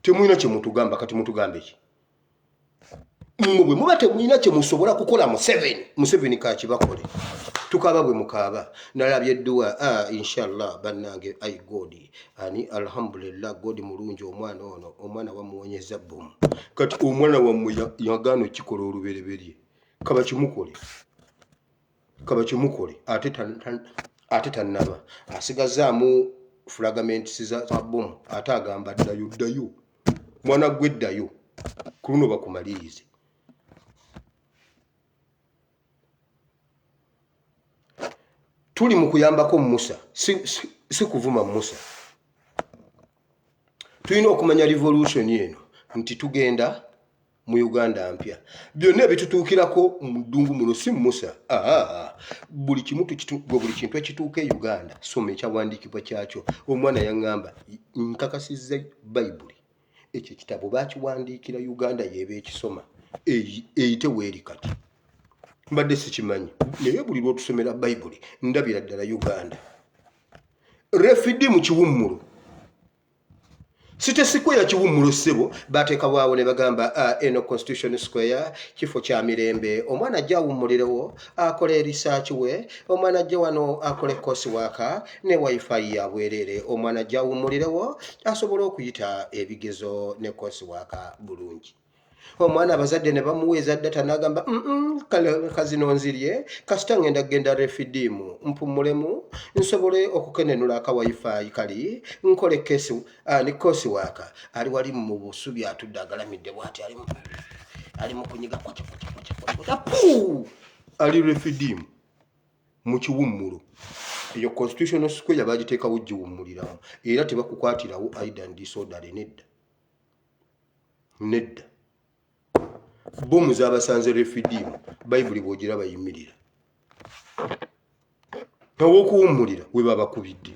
[SPEAKER 1] Temulina kye mutugamba kati mutugambe ki? Mmwe muba temulina kye musobola kukola Museveni kakibakole. Tukaba bwe mukaaba nalabye edduwa inshallah bannange ai God ani alhamdulillah God mulungi omwana ono omwana wamuwonyeza bbomu kati omwana wammwe yagaano kikola olubereberye kaba kimukole ate tannaba asigazaamu fragments za bbomu ate agamba ddayo mwana gwe ddayo ku luno bakumalirize. Tuli mu kuyambako Musa si kuvuma Musa. Tulina okumanya revolution eno nti tugenda mu Uganda mpya. Byonna ebitutuukirako mu ddungu muno si Musa. Buli kintu ekituuka e Uganda soma ekyawandiikibwa kyakyo. Omwana yaŋŋamba nkakasizza Bayibuli ekyo ekitabo baakiwandiikira Uganda yeeba ekisoma eyite weeri kati. Mbadde sikimanyi naye buli lw'otusomera Bayibuli ndabira ddala Uganda. Refidi mu kiwummulo Site Square kiwummulo ssebo bateeka bwawo ne bagamba eno Constitution Square kifo kya mirembe omwana ajja awummulirewo akole research we omwana ajja wano akole course waka ne wifi ya bwerere omwana ajja awummulirewo asobola okuyita ebigezo ne course waka bulungi. Omwana abazadde ne bamuweeza data n'agamba kazino nzirye kasita ngenda genda refidimu mpumulemu nsobole okukenenula aka wifi kali nkole kesi ni kosi waka ali wali mu busubi atudde agalamidde bw'ati ali mu kunyiga kwacha ali refidimu mu kiwummulo eyo Constitutional Square bagiteekawo giwummuliramu era tebakukwatirawo aidan disorder nedda. Bomu z'abasanze refidimu Bayibuli bw'ogira bayimirira n'okuwummulira we babakubidde.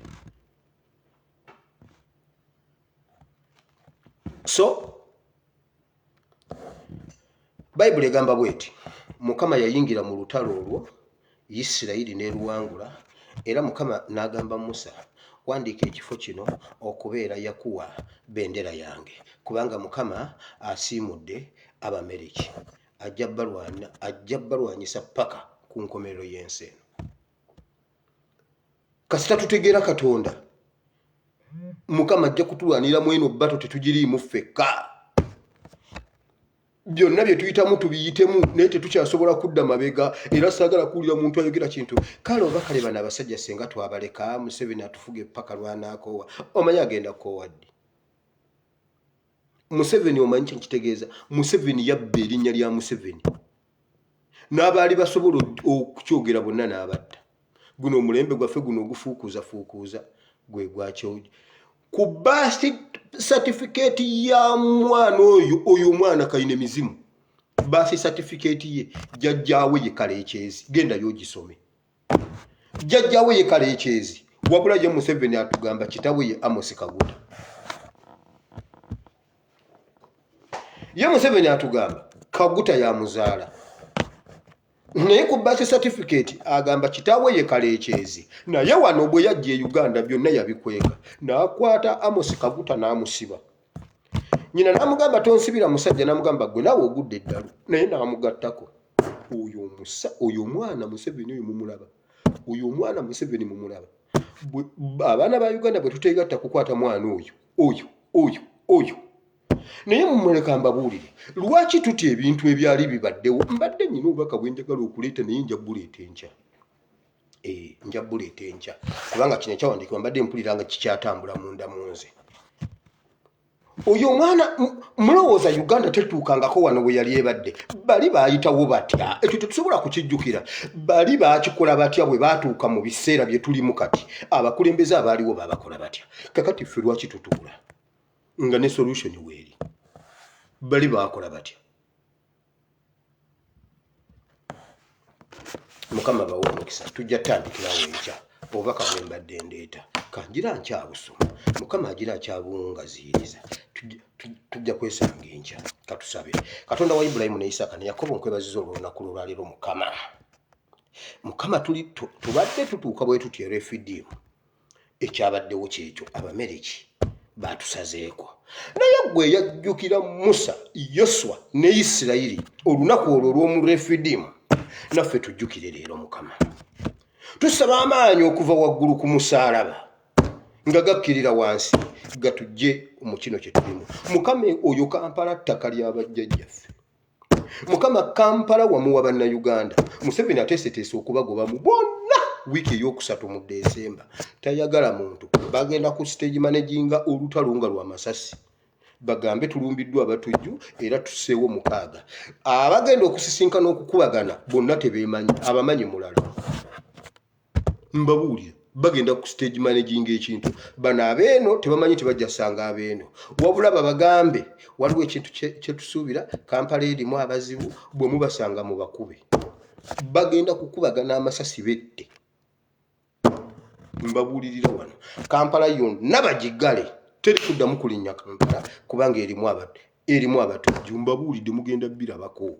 [SPEAKER 1] So Bayibuli egamba bweti Mukama yayingira mu lutalo olwo Isirayiri n'eruwangula era Mukama n'agamba Musa wandiika ekifo kino okubeera yakuwa bendera yange kubanga Mukama asiimudde Abameriki ajja balwanyisa paka ku nkomerero y'ensi eno. Kasita tutegeera Katonda Mukama ajja kutulwanira mu eno bbato tetugiriimu ffekka. Byonna bye tuyitamu tubiyitemu naye tetukyasobola kudda mabega era saagala kuwulira muntu ayogera kintu kale oba kale bano abasajja senga twabaleka Museveni atufuge paka lwanakoowa omanyi agenda koowa ddi. Museveni omanyi kitegeeza Museveni yabba erinnya lya Museveni n'abaali basobola okukyogera bonna n'abatta. Guno omulembe gwaffe guno ogufuukuuza gwe gwakyogi ku birth certificate ya mwana oyo mwana kayine mizimu birth certificate ye jjajjaawe ye Kaleekyezi genda yogisome. Jjajjaawe ye Kaleekyezi wabula ye Museveni atugamba kitawe ye Amos Kaguta. Ye Museveni atugamba Kaguta ya muzaala naye ku birth certificate agamba kitaawe ye Kaleekyezi naye wano bwe yajja e Uganda byonna yabikweka n'akwata Amos Kaguta n'amusiba. Nyina n'amugamba tonsibira musajja n'amugamba gwe naawe ogudde eddalu naye n'amugattako. Oyo mwana Museveni oyo mumulaba oyo omwana Museveni mumulaba. Abaana ba Uganda bwe tuteegatta kukwata mwana oyo naye mumuleka mbabuulire lwaki tutya ebintu ebyali bibaddewo. Mbadde nyina obubaka bwe njagala okuleeta naye nja buleeta enkya kubanga kino ekyawandiikibwa mbadde mpulira nga kikyatambula munda mu nze. oyo mwana mulowooza Uganda tetuukangako wano bwe yali ebadde bali baayitawo batya ekyo tetusobola kukijjukira bali baakikola batya bwe baatuuka mu biseera bye tulimu kati abakulembeze abaaliwo baabakola batya kakati ffe lwaki tutuula nga ne solution weeri bali baakola batya mukama bawo omukisa tujja tandikirawo enkya obubaka bwe mbadde ndeeta kanjira nkyabusoma mukama agira akyabuwungaziiriza tujja kwesanga enkya katusabe katonda wa Ibulayimu ne Isaaka ne Yakobo nkwebaziza olw'olunaku lwaleero mukama tubadde tutuuka bwe tutya refidimu ekyabaddewo kyekyo abameriki baatusazeeko naye gwe yajjukira Musa Yoswa ne Isirayiri olunaku olwo olw'omu refidimu naffe tujjukire leero mukama tusaba amaanyi okuva waggulu ku musaalaba nga gakkirira wansi gatujje mu kino kye tulimu mukama oyo Kampala ttaka ly'abajjajjaffe mukama Kampala wamuwa bannayuganda Museveni ateeseteese okubagobamu bonna wiiki ey'okusatu mu Desemba tayagala muntu bagenda ku stage managinga olutalo nga lwa masasi bagambe tulumbiddwa abatujju era tusseewo 6 abagenda okusisinkana okukubagana bonna tebeemanyi abamanyi mulala mbabuulira bagenda ku stage managing ekintu bana abeeno tebamanyi tebajja sanga abeeno wabula babagambe waliwo ekintu kye tusuubira Kampala erimu abazibu bwe mubasanga mu bakube bagenda kukubagana amasasi bette mbabuulirira wano Kampala yonna bagigale teri kuddamu kulinnya Kampala kubanga erimu abatujju mbabuulidde mugenda birabako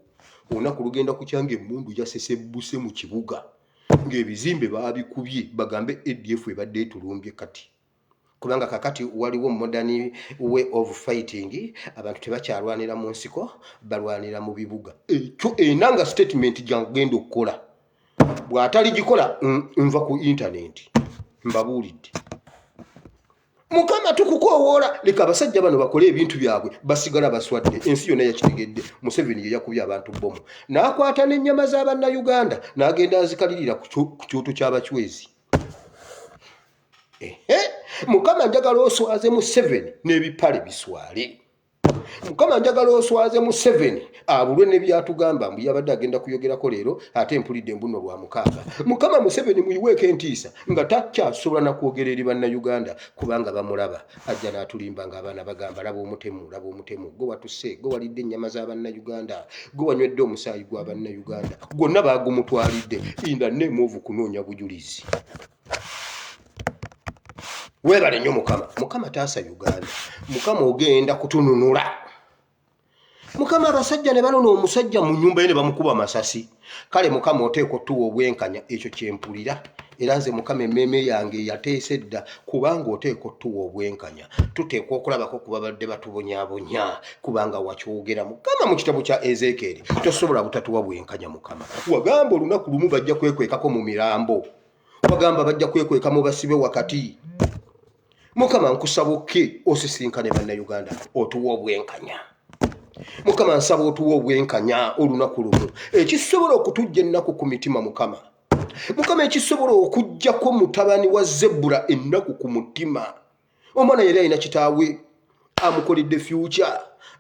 [SPEAKER 1] olunaku lugenda kukyanga emmundu yasesebbuse mu kibuga ng'ebizimbe baabikubye bagambe ADF ebadde etulumbye kati kubanga kakati waliwo modern way of fighting abantu tebakyalwanira mu nsiko balwanira mu bibuga ekyo enanga statement gyagenda okukola bw'ataligikola nva ku internet mbabuulidde mukama tukukoowoola leka abasajja bano bakole ebintu byabwe basigala baswadde ensi yonna yakitegedde Museveni ye yakubye abantu bomu n'akwata n'ennyama z'abannayuganda n'agenda azikalirira ku kyoto ky'abachwezi mukama njagala oswaze Museveni n'ebipale biswale mukama njagala oswaze Museveni abulwe ne byatugamba mbu yabadde agenda kuyogerako leero ate mpulidde mbuno lwa 6 mukama Museveni muyiweeko entiisa nga takyasobola na kwogera eri bannayuganda kubanga bamulaba ajja n'atulimba ng'abaana bagamba laba omutemu gwe watusse gwe walidde ennyama z'abannayuganda gwe wanywedde omusaayi gw'abannayuganda gwonna baagumutwalidde inda neemuovu kunoonya bujulizi webale nnyo mukama taasa Uganda mukama ogenda kutununula mukama abasajja ne banona omusajja mu nnyumba ye ne bamukuba amasasi kale mukama oteeka otuwa obwenkanya ekyo kyempulira era nze mukama emmeeme yange yateese dda kubanga oteeka otuwa obwenkanya tuteekwa okulabako ku babadde batubonyaabonya kubanga wakyogera mukama mu kitabo kya Ezekieri tosobola butatuwa bwenkanya mukama wagamba olunaku lumu bajja kwekwekako mu mirambo wagamba bajja kwekweka mu basibe wakati mukama nkusaba okke osisinkane bannayuganda otuwa obwenkanya mukama nsaba otuwa obwenkanya olunaku lumu ekisobola okutujja ennaku ku mitima mukama ekisobola okujjako mutabani wa Zebula ennaku ku mutima omwana yali alina kitaawe amukoledde future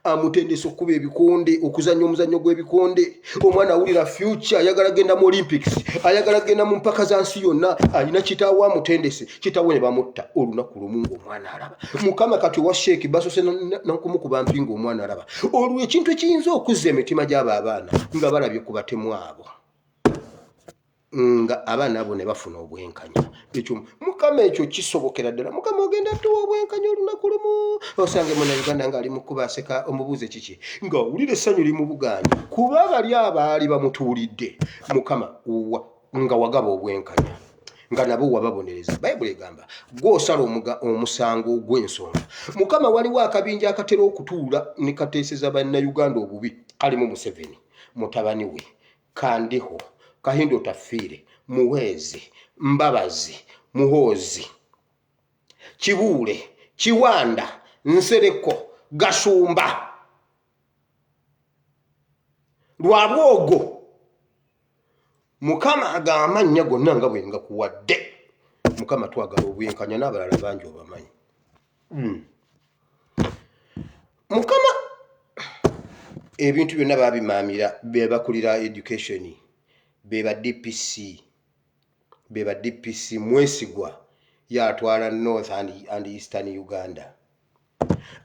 [SPEAKER 1] amutendesa okuba ebikonde okuzannya omuzannyo gw'ebikonde omwana awulira future ayagala genda mu Olympics ayagala genda mu mpaka za nsi yonna alina kitaawe amutendese kitaawe ne bamutta olunaku lumu ng'omwana alaba mukama kati wa sheeki basose nakumukuba mpinga omwana alaba olwo ekintu ekiyinza okuzza emitima gy'abo abaana nga balabye ku batemu abo nga abaana abo ne bafuna obwenkanya ekyo mukama ekyo kisobokera ddala mukama ogenda tuwa obwenkanya olunaku lumu osange munnayuganda ng'ali mu kubaseka omubuuze kiki ng'awulira essanyu limubugaanya kuba bali abaali bamutuulidde mukama nga wagaba obwenkanya nga nabo wababonereza bayibuli egamba gw'osala omusango gw'ensonga mukama waliwo akabinja akatera okutuula ne kateeseza bannayuganda obubi kalimu Museveni mutabani we Kandiho Kahindo Tafiire Muweezi Mbabazi Muhoozi Kibuule Kiwanda Nsereko Gasumba Lwabwogo mukama amannya gonna nga bwe ngakuwadde mukama twagala obwenkanya n'abalala bangi obamanyi mukama ebintu byonna babimamira bebakulira education beba DPC Mwesigwa yatwala North and Eastern Uganda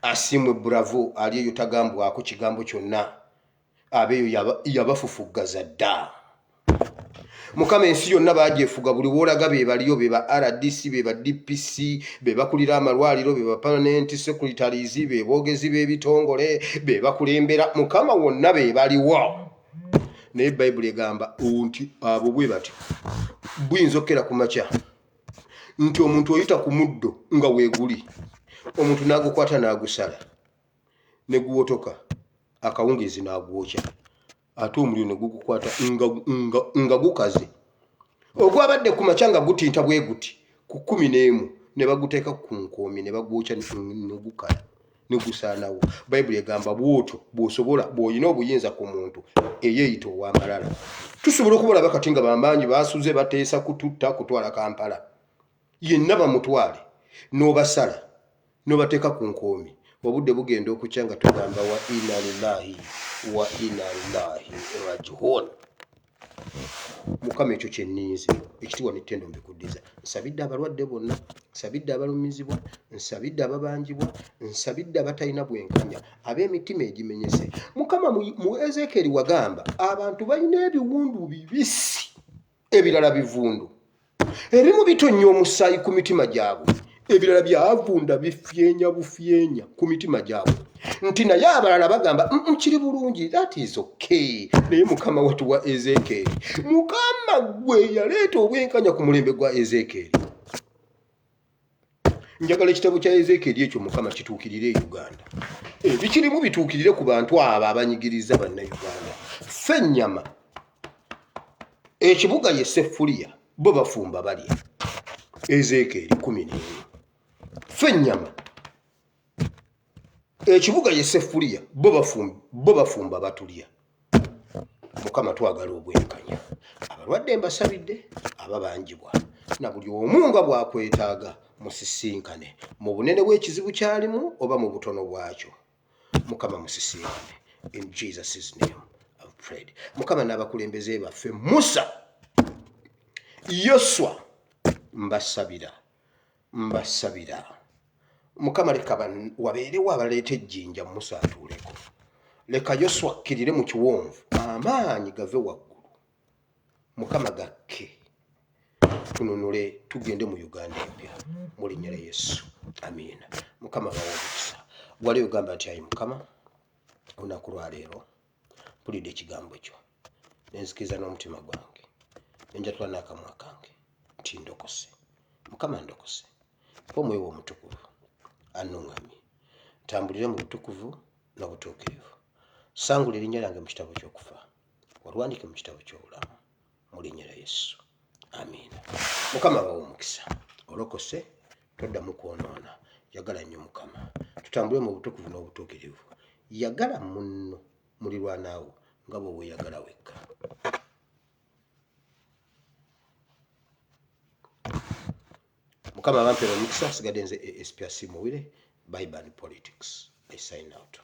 [SPEAKER 1] asimwe Bravo aliyo tagambwako kigambo kyonna abeyo yabafufugaza dda mukama ensi yonna bagyefuga buli wolaga bebaliyo beba RDC beba DPC bebakulira amalwaliro beba permanent secretaries bebogezi bebitongole bebakulembera mukama wonna bebaliwo ne Bible egamba nti abo bwe bati buyinzokera ku macha nti omuntu oyita ku muddo nga weeguli omuntu nagukwata nagusala ne guwotoka akawungezi nagwocha ate omuliro ne gukukwata nga gukaze ogwabadde ku machanga gutinta bwe guti ku 11 ne baguteeka ku nkoomi ne bagwocha ne gukala ne gusanawo Bible egamba bwoto bwosobola bwoyina obuyinza ku muntu eyeyito w'amalala tusobola okubola bakatinga bambanyi basuze bateesa kututta kutwala Kampala yenna bamutwale n'obasala n'obateeka ku nkoomi obudde bugenda okukyanga tugamba wa inna lillahi wa inna ilaihi rajiun mukama ekyo kyenninze ekitiibwa n'ettendo mbikuddiza nsabidde abalwadde bonna nsabidde abalumizibwa nsabidde ababanjibwa nsabidde abatalina bwenkanya ab'emitima egimenyese mukama mu Ezekieri wagamba abantu balina ebiwundu bibisi ebirala bivundu ebimu bitonnya omusaayi ku mitima gyabwe ebirala byavunda bifyenya bufyenya ku mitima gyabwe nti naye abalala bagamba kiri bulungi that is okay naye mukama watu wa Ezekieri mukama gwe yaleeta obwenkanya ku mulembe gwa Ezekieri njagala ekitabo kya Ezekieri ekyo mukama kituukirire Uganda bikirimu bituukirire ku bantu abo abanyigiriza bannayuganda ffe ennyama ekibuga ye Sefuliya bo bafumba balya Ezekieri 11 ffe ennyama ekibuga ye Sefuliya bo bafumba batulya mukama twagala obwenkanya abalwadde mbasabidde ababanjibwa na buli omu nga bwakwetaaga musisinkane mu bunene bw'ekizibu kyalimu oba mu butono bwakyo mukama musisinkane in Jesus' name I've prayed mukama n'abakulembeze baffe Musa Yoswa mbasabira mukama leka wabeerewo abaleeta ejjinja Musa atuuleko leka Yoswa akkirire mu kiwonvu amaanyi gave waggulu mukama gakke tununule tugende mu Uganda empya mu linnya lya Yesu amiina mukama bawomukisa wali ogamba nti ayi mukama olunaku lwaleero mpulidde ekigambo kyo nenzikiriza n'omutima gwange nenjatula n'akamwa kange nti ndokose mukama ndokose omwoyo wo omutukuvu anuŋŋamye tambulire mu butukuvu n'obutuukirivu sangula erinnya lyange mu kitabo ky'okufa walwandike mu kitabo ky'obulamu mu linnya lya Yesu amiina mukama bawe omukisa olokose toddamu kwonoona yagala nnyo mukama tutambule mu butukuvu n'obutuukirivu yagala munno mulirwanaawo nga bwe weeyagala wekka mukama abampeera omukisa sigadde nze ASP Asiimwe Wile Bible and Politics I sign out.